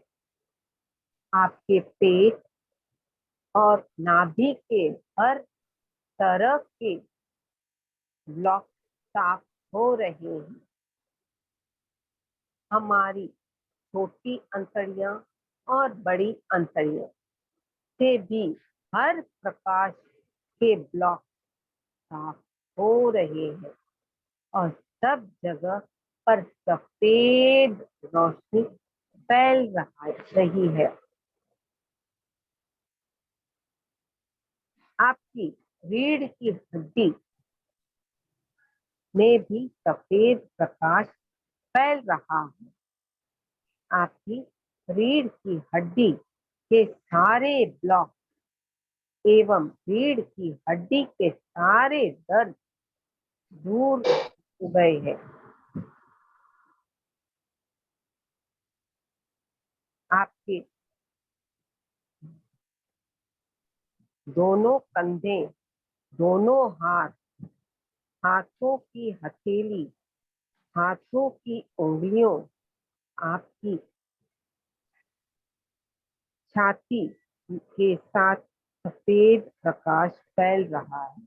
आपके पेट और नाभि के हर तरह के ब्लॉक साफ हो रहे हैं। हमारी छोटी अंतड़ियां और बड़ी अंतड़ियों से भी हर प्रकाश के ब्लॉक साफ हो रहे हैं और सब जगह पर सफेद रोशनी फैल रही है। आपकी रीढ़ की हड्डी में भी सफेद प्रकाश फैल रहा है। आपकी रीढ़ की हड्डी के सारे ब्लॉक एवं रीढ़ की हड्डी के सारे दर्द दूर हो गए हैं। आपके दोनों कंधे, दोनों हाथ, हाथों की हथेली, हाथों की उंगलियों, आपकी छाती के साथ सफेद प्रकाश फैल रहा है।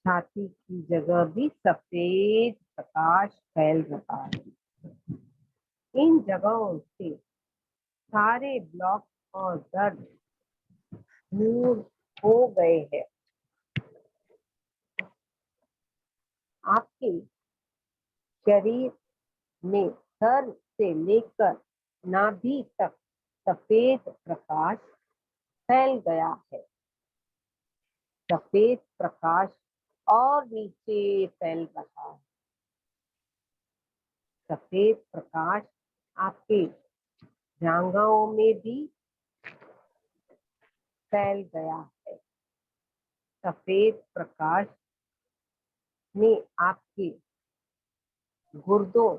छाती की जगह भी सफेद प्रकाश फैल रहा है। इन जगहों से सारे ब्लॉक और दर्द दूर हो गए हैं। आपके शरीर में सर से लेकर नाभि तक सफेद प्रकाश फैल गया है। सफेद प्रकाश और नीचे फैल रहा है। सफेद प्रकाश आपके जांघों में भी फैल गया है। सफेद प्रकाश ने आपके गुर्दों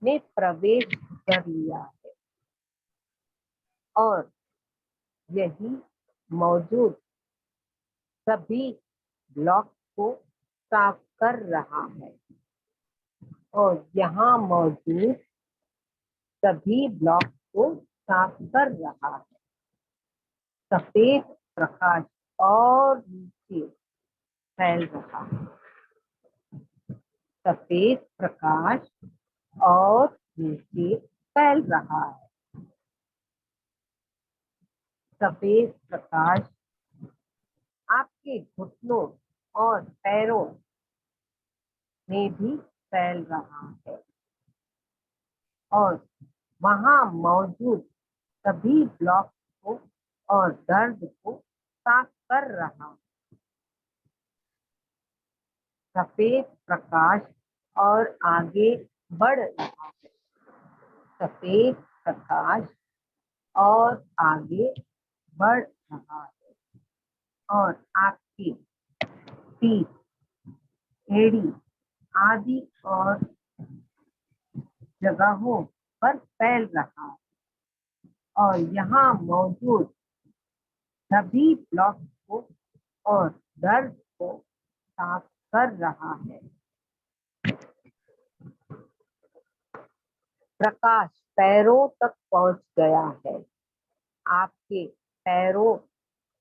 में प्रवेश कर लिया है और यही मौजूद सभी ब्लॉक को साफ कर रहा है और यहाँ मौजूद सभी ब्लॉक को साफ कर रहा है। सफेद प्रकाश और नीचे फैल रहा है। सफेद प्रकाश और नीचे फैल रहा है। सफेद प्रकाश आपके घुटनों और पैरों में भी फैल रहा है और वहां मौजूद सभी ब्लॉक को और दर्द को साफ कर रहा है। सफेद प्रकाश और आगे बढ़ रहा है। सफेद प्रकाश और आगे बढ़ रहा है और आपकी पीठ, एड़ी आदि और जगहों पर फैल रहा है और यहाँ मौजूद सभी ब्लॉक को और दर्द को साफ कर रहा है। प्रकाश पैरों तक पहुंच गया है। आपके पैरों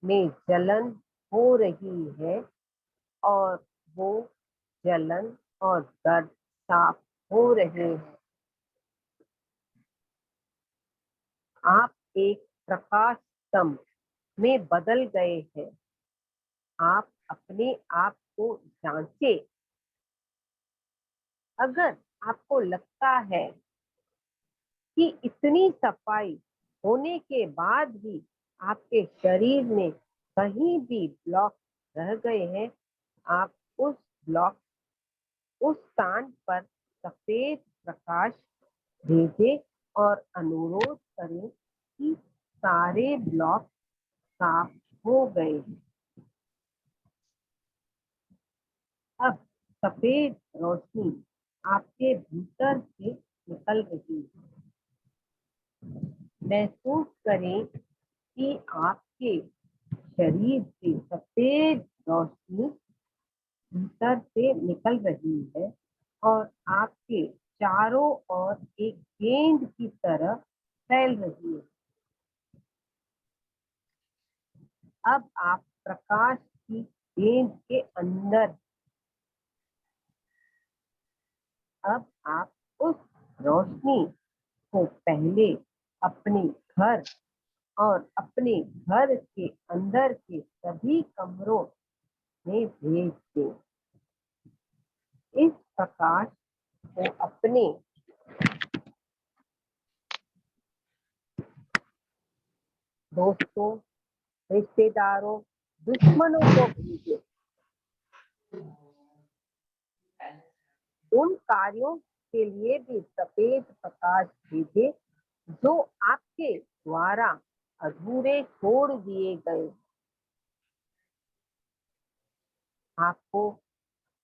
में जलन हो रही है और वो जलन और दर्द साफ हो रहे हैं। आप एक प्रकाश स्तंभ में बदल गए हैं। आप अपने आप को जांचें। अगर आपको लगता है कि इतनी सफाई होने के बाद भी आपके शरीर में कहीं भी ब्लॉक रह गए हैं, आप उस स्थान पर सफेद प्रकाश भेजें और अनुरोध करें कि सारे ब्लॉक साफ हो गए हैं। अब सफेद रोशनी आपके भीतर से निकल रही है। महसूस करें कि आपके शरीर से सफेद रोशनी भीतर से निकल रही है और आपके चारों ओर एक गेंद की तरह फैल रही है। अब आप प्रकाश की गेंद के अंदर, अब आप उस रोशनी को पहले अपने घर और अपने घर के अंदर के सभी कमरों में भेज दें। इस प्रकाश को अपने दोस्तों, रिश्तेदारों, दुश्मनों को भेजें। उन कार्यों के लिए भी सफेद प्रकाश भेजें जो आपके द्वारा अधूरे छोड़ दिए गए। आपको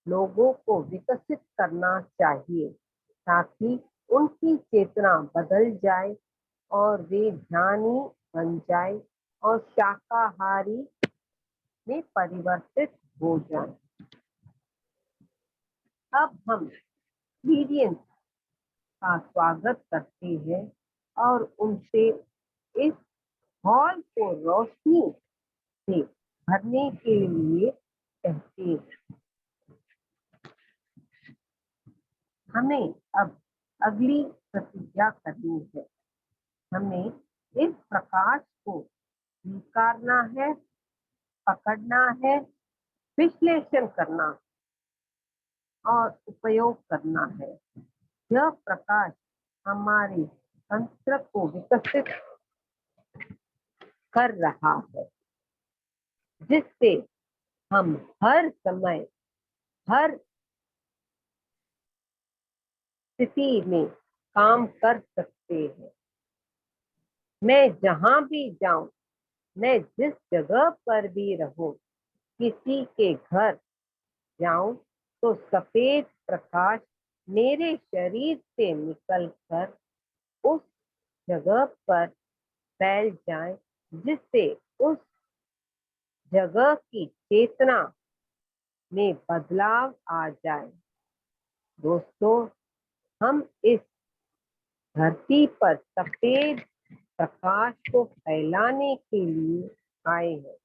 लोगों को विकसित करना चाहिए ताकि उनकी चेतना बदल जाए और वे ध्यानी बन जाए और शाकाहारी में परिवर्तित हो जाए। अब हम एक्सपीरियंस का स्वागत करते हैं और उनसे इस हॉल को रोशनी से भरने के लिए कहते हैं। हमें अब अगली प्रतिज्ञा करनी है। हमें इस प्रकाश को स्वीकारना है, पकड़ना है, विश्लेषण करना और उपयोग करना है। यह प्रकाश हमारे तंत्र को विकसित कर रहा है, जिससे हम हर समय, हर स्थिति में काम कर सकते हैं। मैं जहां भी जाऊं, मैं जिस जगह पर भी रहूं, किसी के घर जाऊं तो सफेद प्रकाश मेरे शरीर से निकलकर उस जगह पर फैल जाए, जिससे उस जगह की चेतना में बदलाव आ जाए। दोस्तों, हम इस धरती पर सफेद प्रकाश को फैलाने के लिए आए हैं।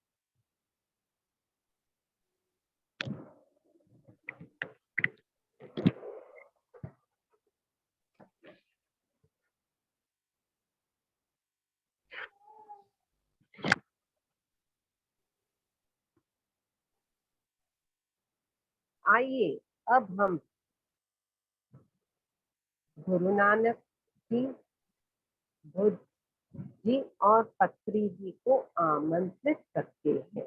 आइए अब हम गुरु नानक जी, बुद्ध जी और पत्री जी को आमंत्रित करते हैं।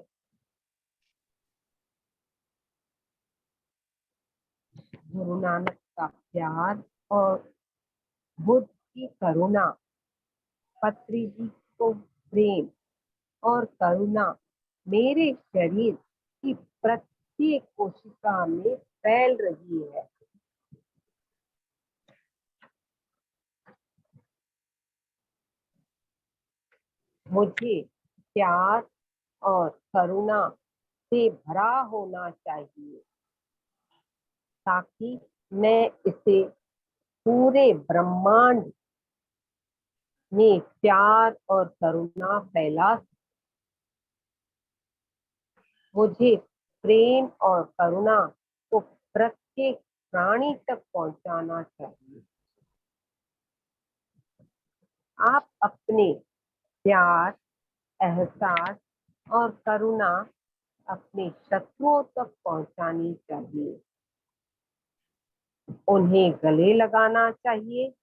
गुरु नानक का प्यार और बुद्ध की करुणा, पत्री जी को प्रेम और करुणा मेरे शरीर की प्रत्येक कोशिका में फैल रही है। मुझे प्यार और करुणा से भरा होना चाहिए ताकि मैं इसे पूरे ब्रह्मांड में प्यार और करुणा फैला। मुझे प्रेम और करुणा को प्रत्येक प्राणी तक पहुंचाना चाहिए। आप अपने प्यार, एहसास और करुणा अपने शत्रुओं तक पहुंचानी चाहिए। उन्हें गले लगाना चाहिए।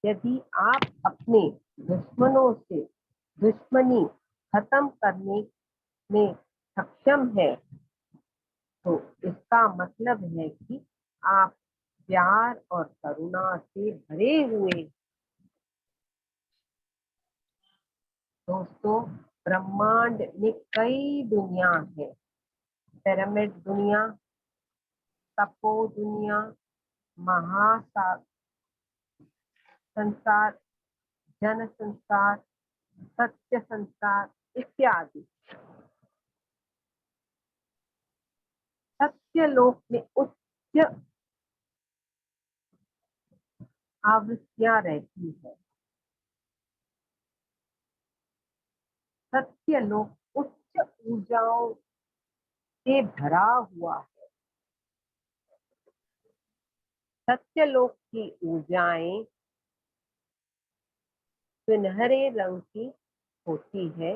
यदि आप अपने दुश्मनों से दुश्मनी खत्म करने में सक्षम है, तो इसका मतलब है कि आप प्यार और करुणा से भरे हुए। दोस्तों, ब्रह्मांड में कई दुनिया है। पिरामिड दुनिया, तपो दुनिया, महासागर संसार, जन संसार, सत्य संसार इत्यादि। सत्य लोक में उच्च आवृत्तियां रहती है। सत्य लोक उच्च ऊर्जाओं से भरा हुआ है। सत्य लोक की ऊर्जाएं सुनहरे रंग की होती है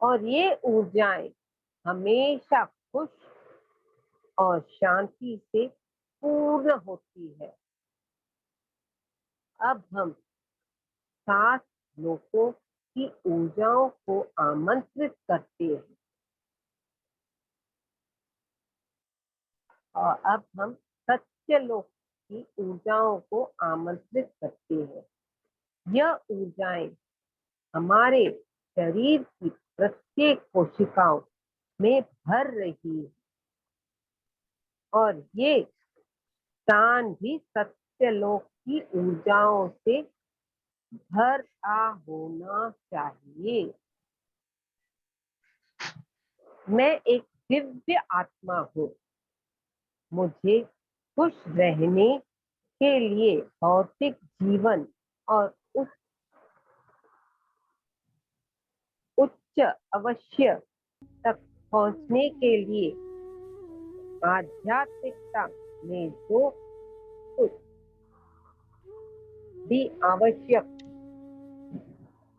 और ये ऊर्जाएं हमेशा खुश और शांति से पूर्ण होती है। अब हम 7 लोकों की ऊर्जाओं को आमंत्रित करते हैं और अब हम सत्य लोक की ऊर्जाओं को आमंत्रित करते हैं। यह ऊर्जाएं हमारे शरीर की प्रत्येक कोशिकाओं में भर रही है। और ये स्थान भी सत्यलोक की ऊर्जाओं से भरा होना चाहिए। मैं एक दिव्य आत्मा हूँ। मुझे खुश रहने के लिए भौतिक जीवन और उच्च अवश्य तक पहुंचने के लिए आध्यात्मिकता में जो कुछ भी आवश्यक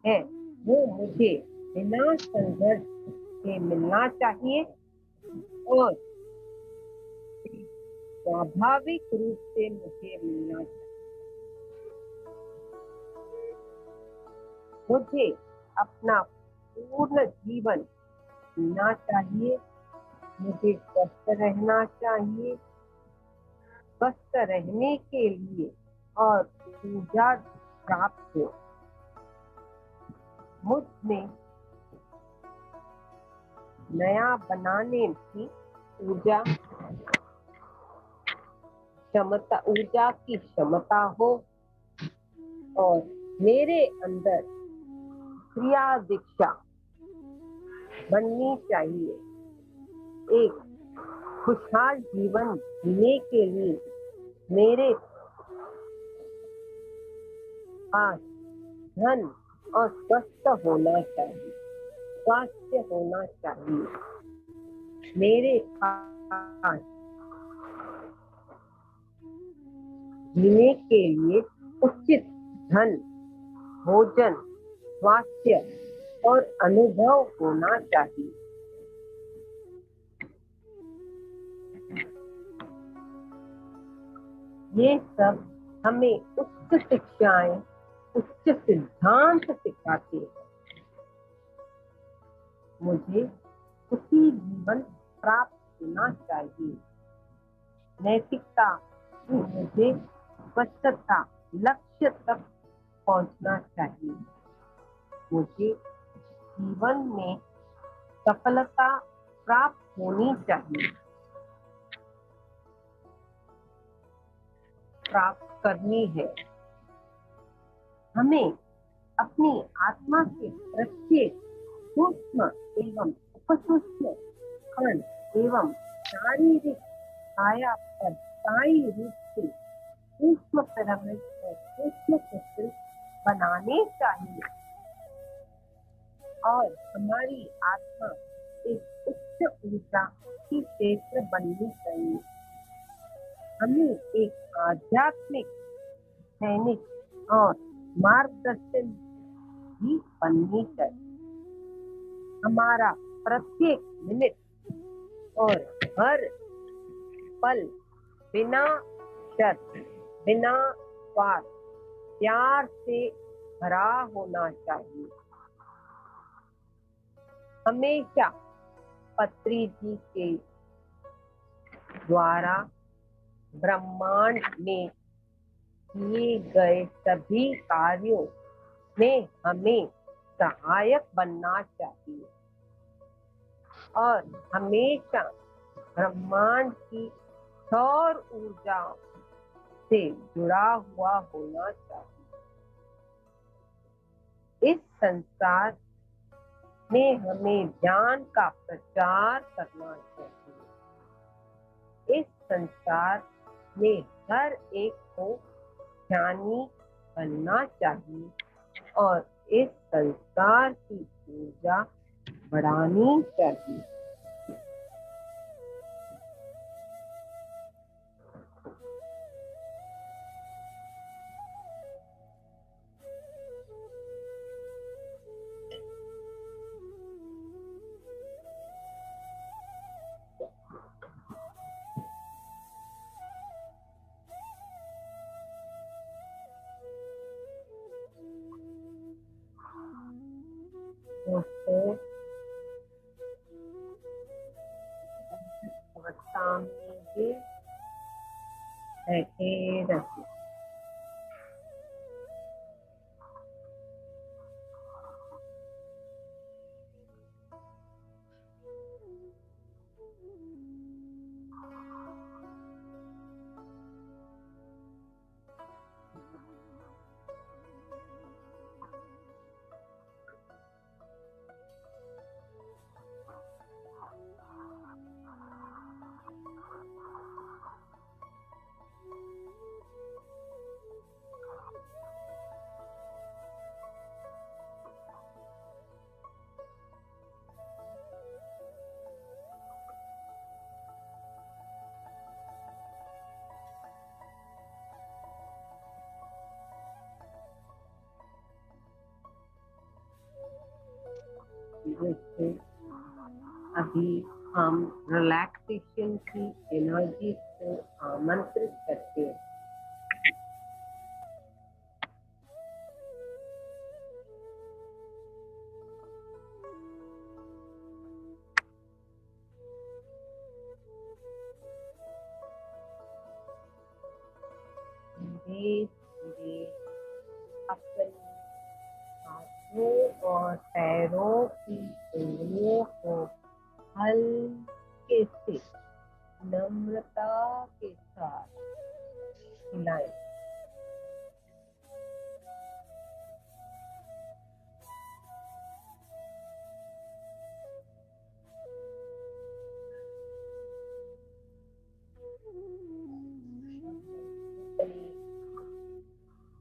है वो मुझे बिना संघर्ष के मिलना चाहिए और स्वाभाविक रूप से मुझे मिलना चाहिए। मुझे अपना पूर्ण जीवन जीना चाहिए। मुझे स्वस्थ रहना चाहिए। स्वस्थ रहने के लिए और ऊर्जा प्राप्त हो मुझ में नया बनाने की ऊर्जा की क्षमता हो और मेरे अंदर क्रिया दीक्षा बननी चाहिए। एक खुशहाल जीवन जीने के लिए मेरे पास धन और स्वस्थ होना चाहिए, स्वास्थ्य होना चाहिए। मेरे पास जीने के लिए उचित धन, भोजन, स्वास्थ्य और अनुभव होना चाहिए। ये सब हमें उच्च शिक्षाएं, उच्च सिद्धांत सिखाते हैं। मुझे सुखी जीवन प्राप्त होना चाहिए। नैतिकता मुझे स्वच्छता लक्ष्य तक पहुंचना चाहिए। मुझे जीवन में सफलता प्राप्त होनी चाहिए। प्राप्त करनी है। हमें अपनी आत्मा के प्रत्येक सूक्ष्म एवं उपसूक्ष्म कण एवं शारीरिक काया पर स्थायी रूप से सूक्ष्म पिरामिड और सूक्ष्म क्रिस्टल बनाने चाहिए और हमारी आत्मा एक उच्च ऊर्जा की क्षेत्र बननी चाहिए। हमें एक आध्यात्मिक सैनिक और मार्गदर्शन भी बननी चाहिए। हमारा प्रत्येक मिनट और हर पल बिना शर्त, बिना स्वार्थ, प्यार से भरा होना चाहिए। हमेशा पत्री जी के द्वारा ब्रह्मांड में किए गए सभी कार्यों में हमें सहायक बनना चाहिए और हमेशा ब्रह्मांड की सौर ऊर्जा से जुड़ा हुआ होना चाहिए। इस संसार में हमें ज्ञान का प्रचार करना चाहिए। इस संसार में हर एक को ज्ञानी बनना चाहिए और इस संसार की ऊर्जा बढ़ानी चाहिए। दोस्तों, अवस्था में भी बैठे रहिए। जैसे अभी हम रिलैक्सेशन की एनर्जी को आमंत्रित करते हैं। धीरे धीरे अपने हाथों और पैरों की उंगलियों को हल्के से नम्रता के साथ हिलाएं।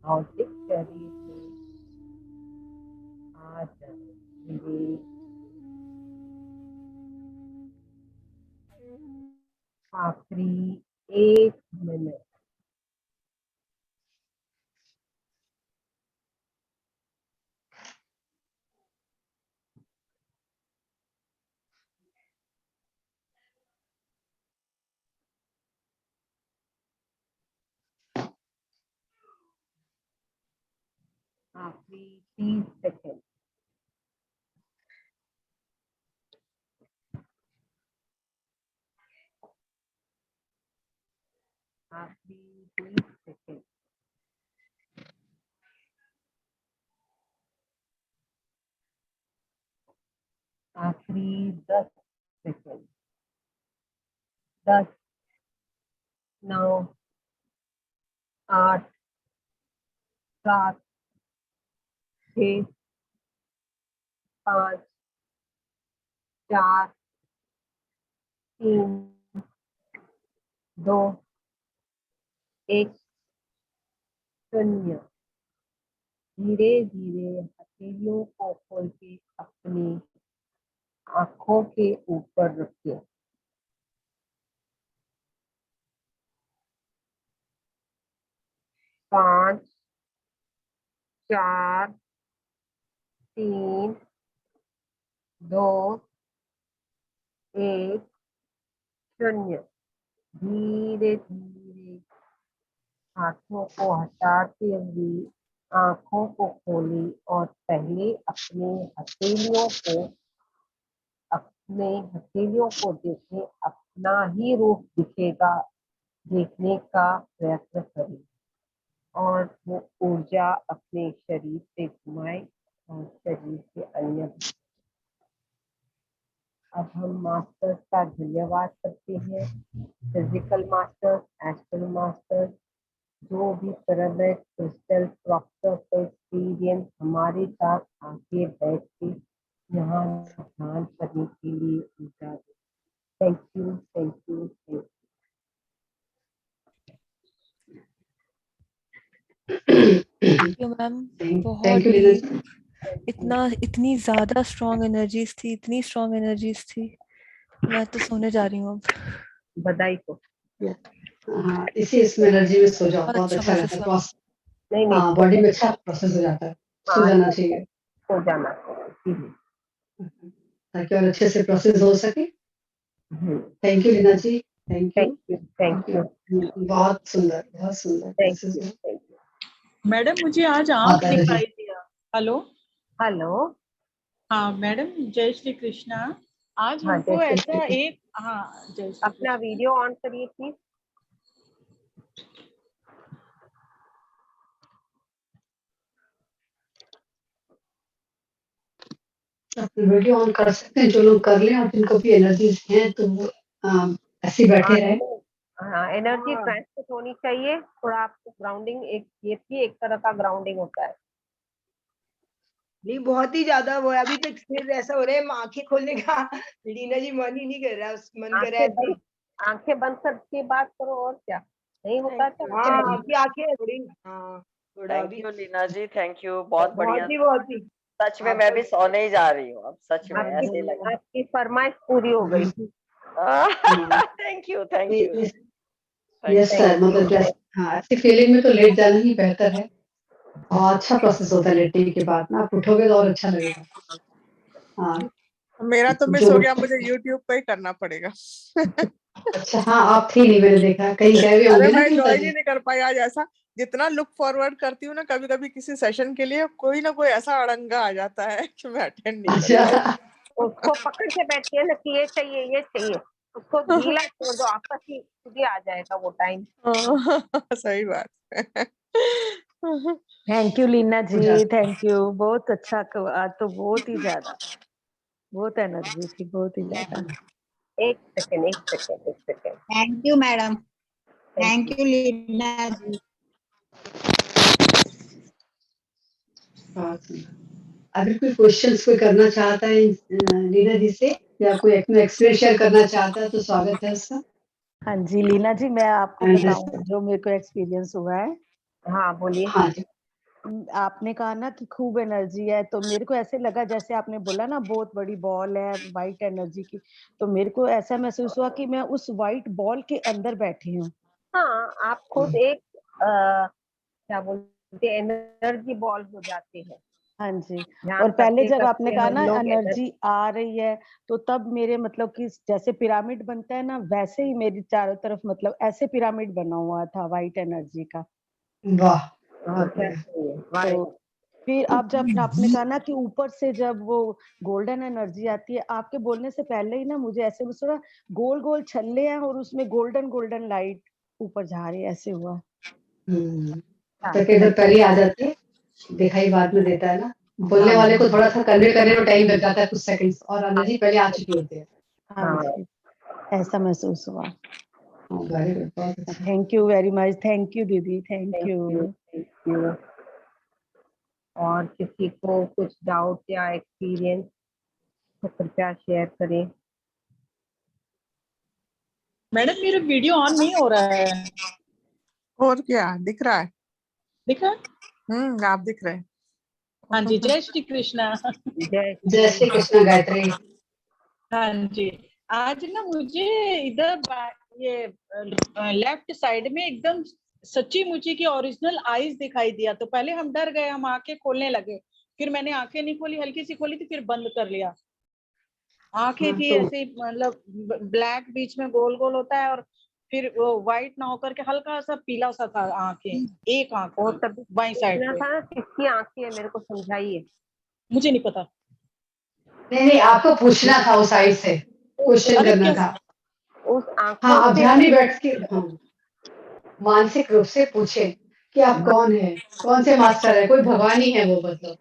भौतिक शरीर में आ जाए। आखिरी 1 मिनट। आखिरी 30 सेकंड। आखिरी 30 सेकंड। आखिरी 10 सेकंड। 10, 9, 8, 7, 6, 5, 4, 3, 2, 1, 0। धीरे धीरे हथेलियों को खोल के अपनी आंखों के ऊपर रखिए। 5, 4, 3, 2, 1, 0। धीरे धीरे हाथों को हटाते हुए आंखों को खोली और पहले अपने हथेलियों को देखें। अपना ही रूप दिखेगा देखने का प्रयत्न करें और वो ऊर्जा अपने शरीर से घुमाए और शरीर के अन्य। अब हम मास्टर्स का धन्यवाद करते हैं। फिजिकल मास्टर्स, एस्ट्रल मास्टर्स, जो भी पिरामिड क्रिस्टल प्रॉक्टर का एक्सपीरियंस हमारे साथ आके बैठ के यहाँ ध्यान करने के लिए ऊर्जा दे। Thank you, thank you, thank you ma'am. Thank बहुत यू लीना डीप, जी। इतनी ज्यादा स्ट्रॉन्ग एनर्जीज थी, इतनी स्ट्रॉन्ग एनर्जीज थी। मैं तो सोने जा रही हूँ अब। यू। बधाई को। हाँ, इसमें एनर्जी में सो जाओ, बहुत बहुत अच्छा अच्छा रहता प्रोसेस है। हुआ। नहीं नहीं, हाँ, बॉडी में अच्छा प्रोसेस हो जाता है, सो हाँ, जाना चाहिए हो जाना चाहिए। ताकि और अच्छे से प्रोसेस हो सके। Thank you Leena ji, thank you. Thank you, thank you, बहुत सुंदर, बहुत सुंदर थैंक प्रोसेस यू, हुआ। Thank you. मैडम मुझे आज आंख बहुत एनर्जी। दिखाई दिया। Hello, hello. हाँ मैडम, जय श्री कृष्णा। आज हाँ, हमको जय ऐसा श्री एक, हाँ जय श्री अपना कृष्णा। वीडियो ऑन करिए प्लीज। अपनी वीडियो ऑन कर सकते हैं, जो लोग कर लें, और जिनको भी एनर्जीज हैं तो वो ऐसे ही बैठे रहे। हाँ, एनर्जी ट्रांसफर होनी चाहिए। थोड़ा आपको ग्राउंडिंग, एक ये भी एक तरह का ग्राउंडिंग होता है। नहीं, बहुत ही ज्यादा वो है। अभी तक सिर ऐसा हो रहा है, आंखें खोलने का लीना जी मन ही नहीं कर रहा, मन कर रहा है आंखें बंद करके बात करो, और क्या नहीं होता है। हाँ, आपकी आंखें थोड़ी, हाँ थोड़ा थैंक अभी you Leena ji, thank you, बहुत बढ़िया। बहुत ही सच में मैं भी सोने ही जा रही हूँ अब, सच में ऐसे ही लग आपकी फरमाइश पूरी हो गई। रहा। Thank you, thank you. Yes sir, मतलब हाँ, ऐसी फीलिंग में तो लेट जाना ही बेहतर है और अच्छा प्रोसेस होता है लेटने के बाद ना। आप उठोगे तो और अच्छा लगेगा। हाँ, मेरा तो मिस जो हो गया, मुझे YouTube पे ही करना पड़ेगा। अच्छा, हाँ, आप थी नहीं, मैंने देखा कहीं गए हुए अरे होंगे ना मैं कहीं ज्वाइन पर। ही नहीं कर पाई आज। ऐसा जितना लुक फॉरवर्ड करती हूँ ना कभी कभी किसी सेशन के लिए, कोई ना कोई ऐसा अड़ंगा आ जाता है कि मैं अटेंड नहीं कर पाई। अच्छा, उसको पकड़ के बैठती है ना कि ये चाहिए ये चाहिए, उसको ढीला छोड़ दो, आपस ही खुद ही आ जाएगा वो टाइम। सही बात है। थैंक यू लीना हो जी, जाता है। Thank you. बहुत अच्छा आज तो बहुत ही ज्यादा, बहुत एनर्जी थी, बहुत ही ज्यादा। एक सेकेंड एक सेकेंड एक second. Thank you madam, thank you Leena ji. अगर कोई क्वेश्चंस कोई करना चाहता है लीना जी से, या कोई अपना एक्सपीरियंस शेयर करना चाहता है तो स्वागत है उसका। हाँ जी लीना जी, मैं आपको एंड बताऊं जो मेरे को एक्सपीरियंस हुआ है। हाँ बोलिए। हाँ जी, आपने कहा ना कि खूब एनर्जी है, तो मेरे को ऐसे लगा जैसे आपने बोला ना बहुत बड़ी बॉल है वाइट एनर्जी की, तो मेरे को ऐसा महसूस हुआ कि मैं उस वाइट बॉल के अंदर बैठी हूँ। हाँ, आप खुद एक क्या बोलते हैं, एनर्जी बॉल हो जाते हैं। हाँ जी। ध्यान और पहले करते जब आपने करते कहा हम ना लोग एनर्जी आ रही है, तो तब मेरे मतलब कि जैसे पिरामिड बनता है ना, वैसे ही मेरी चारों तरफ मतलब ऐसे पिरामिड बना हुआ था वाइट एनर्जी का। वाह, बहुत बहुत बढ़िया। सही है। तो फिर आप जब आपने कहा ना कि ऊपर से जब वो गोल्डन एनर्जी आती है, आपके बोलने से पहले ही ना मुझे ऐसे में थोड़ा गोल गोल छल्ले हैं और उसमें गोल्डन गोल्डन लाइट ऊपर जा रही है, ऐसे हुआ। तक इधर पहले आ जाती है, दिखाई बाद में देता है ना। बोलने हाँ वाले को थोड़ा सा कन्वे करने में टाइम लग जाता है, कुछ सेकंड्स, और एनर्जी पहले आ चुकी होती है। हाँ हाँ जी, ऐसा महसूस हुआ। वेरी गुड, बहुत अच्छा। Thank you very much, thank you दीदी, thank thank you. You thank you. और किसी को कुछ डाउट या एक्सपीरियंस तो कृपया शेयर करें। मैडम मेरा वीडियो ऑन नहीं हो रहा है, और क्या दिख रहा है? दिख रहा है? आप दिख रहे हैं। हाँ जी, जय श्री कृष्णा। जय जय श्री कृष्ण गायत्री। हाँ जी, आज ना मुझे इधर ये लेफ्ट साइड में एकदम सच्ची मुची की ओरिजिनल आईज दिखाई दिया। तो पहले हम डर गए, हम आंखें खोलने लगे, फिर मैंने आंखें नहीं खोली, हल्की सी खोली थी, फिर बंद कर लिया। आंखें हाँ, थी तो ऐसे मतलब ब्लैक, बीच में गोल गोल होता है, और फिर वो व्हाइट ना होकर के हल्का सा पीला सा था आंखें, एक आंख वो थी तभी बाई साइड पूछना पे। था ना किसकी आंखें है, मेरे को समझाइए। मुझे नहीं पता। नहीं नहीं, आपको पूछना था उस साइड से, क्वेश्चन अरे करना कैसे? था। उस हाँ, आंखों आप से ध्यान में बैठ के, हाँ, मानसिक रूप से पूछे कि आप कौन है, कौन से मास्टर है, कोई भगवान ही है वो, मतलब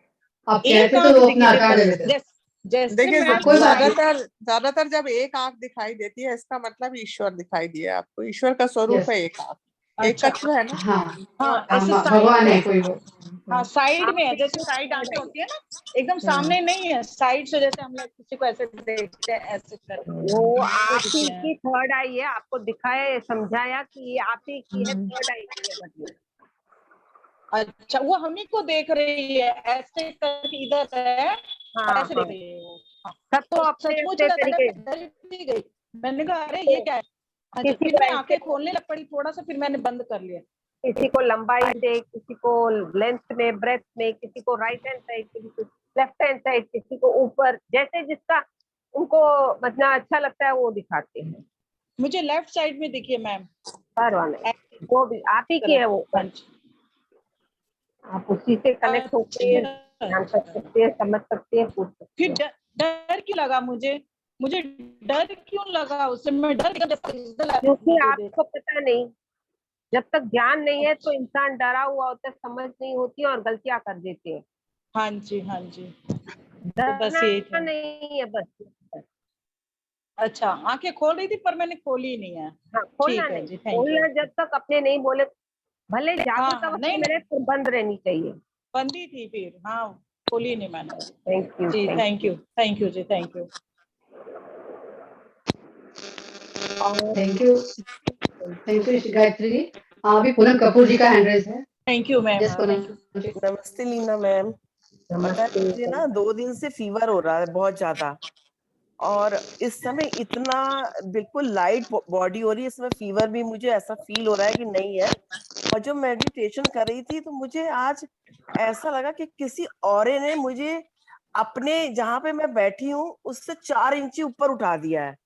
आप एक कहते तो आंख वो दिखी अपना थी आकार बस, ले लेते। जैसे देखिए हाँ, मैं कोई बात नहीं। ज्यादातर जब एक आंख दिखाई देती है, इसका मतलब ईश्वर दिखाई दिया आपको। ईश्वर का स्वरूप यस, है एक आंख, एक अच्छा, तत्व है ना। हाँ, हाँ ऐसे साइड भगवान में, है कोई वो। हाँ साइड में है, आपके जैसे को साइड थर्ड आंखें आई होती है ना, एकदम सामने नहीं है, साइड से, जैसे हम लोग किसी को ऐसे देखते हैं ऐसे करके वो वो आप दिखे ही हैं। की थर्ड आई है, आपको दिखाया समझाया कि ये आप ही की है, थर्ड आई की है मतलब। अच्छा, वो हम ही को देख रही है ऐसे करके, इधर है और हाँ ऐसे हाँ, देख रही है वो। हाँ, सबको तो अपने सचमुच अपने में तरीके। मैं डर भी गई, मैंने कहा अरे ये तो क्या है। हाँ जी, किसी फिर को मैं ऐसे, आंखें खोलने लग पड़ी थोड़ा सा, फिर मैंने बंद कर लिया। किसी को लंबाई से, किसी को लेंथ में, ब्रेथ में, किसी को राइट हैंड साइड, किसी को लेफ्ट हैंड साइड, किसी को ऊपर, जैसे जिसका उनको मतलब अच्छा लगता है वो दिखाते हैं। मुझे लेफ्ट साइड में दिखी है मैम, हर वाले वो भी आप ही की है वो, हाँ बस जी। आप उसी से कनेक्ट होते हैं, ध्यान कर अच्छा, सकते हैं, समझ सकते हैं, पूछ सकते फिर हैं। डर क्यों लगा मुझे डर क्यों लगा उससे, मैं डर गया जब क्योंकि मुझे देख। आपको पता नहीं, जब तक ज्ञान नहीं है तो इंसान डरा हुआ होता है, समझ नहीं होती और गलतियां कर देते हैं। हाँ जी, हाँ जी, तो बस डरना यही था। नहीं है बस। अच्छा, आंखें खोल रही थी पर मैंने खोली नहीं है। हाँ, खोलना ठीक है नहीं, जी, थैंक यू। खोलना जब तक अपने नहीं बोले, भले हाँ जागृत हाँ, अवस्था नहीं में रहे नहीं, पर बंद रहनी चाहिए। बंदी थी फिर, हाँ खोली नहीं मैंने। थैंक यू जी थैंक यू। थैंक यू जी, थैंक यू। और thank you, thank you Gayatri ji. हाँ, अभी पूनम कपूर जी का हैंड रेज है। Thank you ma'am, yes thank you. Poonam ji. नमस्ते लीना मैम। पता है नमस्ते। मुझे ना 2 दिन से फीवर हो रहा है बहुत ज्यादा, और इस समय इतना बिल्कुल लाइट बॉडी हो रही है, इसमें फीवर भी मुझे ऐसा फील हो रहा है कि नहीं है। और जो मेडिटेशन कर रही थी तो मुझे आज ऐसा लगा कि किसी औरे ने मुझे अपने जहां पे मैं बैठी हूँ उससे 4 इंची ऊपर उठा दिया है,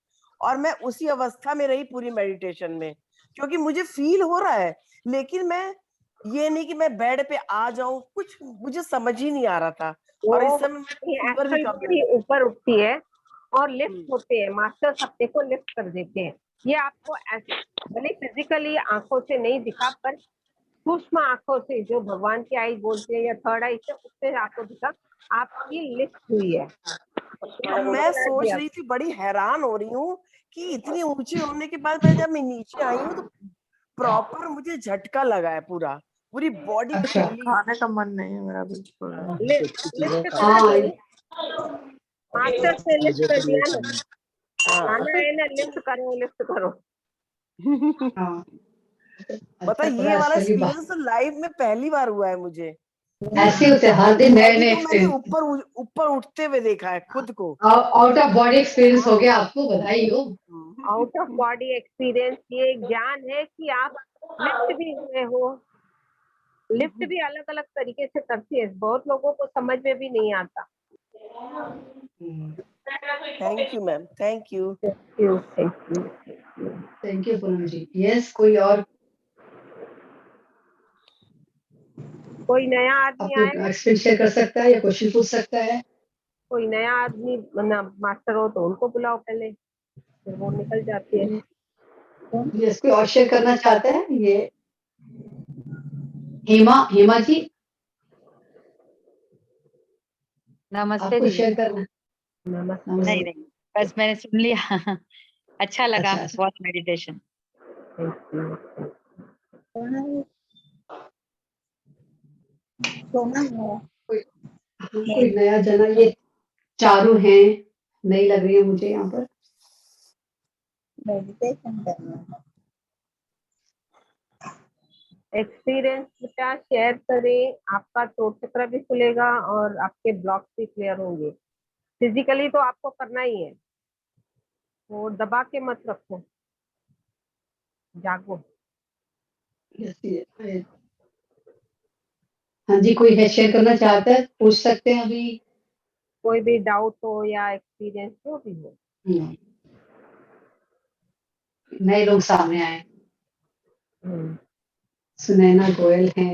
और मैं उसी अवस्था में रही पूरी मेडिटेशन में, क्योंकि मुझे फील हो रहा है, लेकिन मैं ये नहीं कि मैं बेड पे आ जाऊं, कुछ मुझे समझ ही नहीं आ रहा था। और इस समय फीवर भी एक्चुअल कम है। बॉडी ऊपर उठती है और लिफ्ट होते हैं, मास्टर सबके को लिफ्ट कर देते हैं। ये आपको ऐसे भले फिजिकली आंखों से नहीं दिखा, पर सूक्ष्म आंखों से, जो भगवान की आई बोलते हैं या थर्ड आई से, उससे आपको दिखा आपकी लिफ्ट हुई है। अब मैं सोच रही थी, बड़ी हैरान हो रही हूँ कि इतनी ऊंची होने के बाद मैं जब मैं नीचे आई हूँ तो प्रॉपर मुझे झटका लगा है, पूरी बॉडी अच्छा। खुली। खाने का मन नहीं है मेरा बिल्कुल। लिफ्ट करा हाँ दी, मास्टर से लिफ्ट कर दिया ना, खाना है ना, लिफ्ट करो लिफ्ट करो। हाँ पता, अच्छा, ये वाला एक्चुअली एक्सपीरियंस तो लाइफ में पहली बार हुआ है मुझे। ऐसे होते हैं, हर दिन नए बॉडी नए को मैंने एक्सपीरियंस। ऊपर उठते हुए देखा है खुद को। आउट ऑफ बॉडी एक्सपीरियंस हो गया आपको, बधाई हो। आउट ऑफ बॉडी एक्सपीरियंस ये ज्ञान है कि आप लिफ्ट भी हुए हो। लिफ्ट भी अलग अलग तरीके से करती है, बहुत लोगों को समझ में भी नहीं आता। Thank you ma'am, thank you. Thank you Poonam ji. Yes, कोई और कोई नया आदमी अपना आएगा, एक्सपीरियंस शेयर कर सकता है या क्वेश्चन पूछ सकता है? कोई नया आदमी मास्टर हो तो उनको बुलाओ पहले, फिर वो निकल जाती है। यस, कोई और शेयर करना चाहता है? ये हेमा जी, नमस्ते आपको दीदी। शेयर करना? नमस्ते। नहीं नहीं, बस मैंने सुन लिया। अच्छा लगा अच्छा, बहुत मेडिटेशन। कोई नया जना, ये चारों हैं, नई लग रही है मुझे यहाँ पर। मेडिटेशन करना एक्सपीरियंस बेटा शेयर करें, आपका थ्रोट चक्र भी खुलेगा और आपके ब्लॉक्स भी क्लियर होंगे। फिजिकली तो आपको करना ही है, वो दबा के मत रखो, जागो। हाँ जी, कोई है शेयर करना चाहता है, पूछ सकते हैं अभी। कोई भी डाउट हो या एक्सपीरियंस जो भी हो। नए लोग सामने आए। सुनैना गोयल हैं।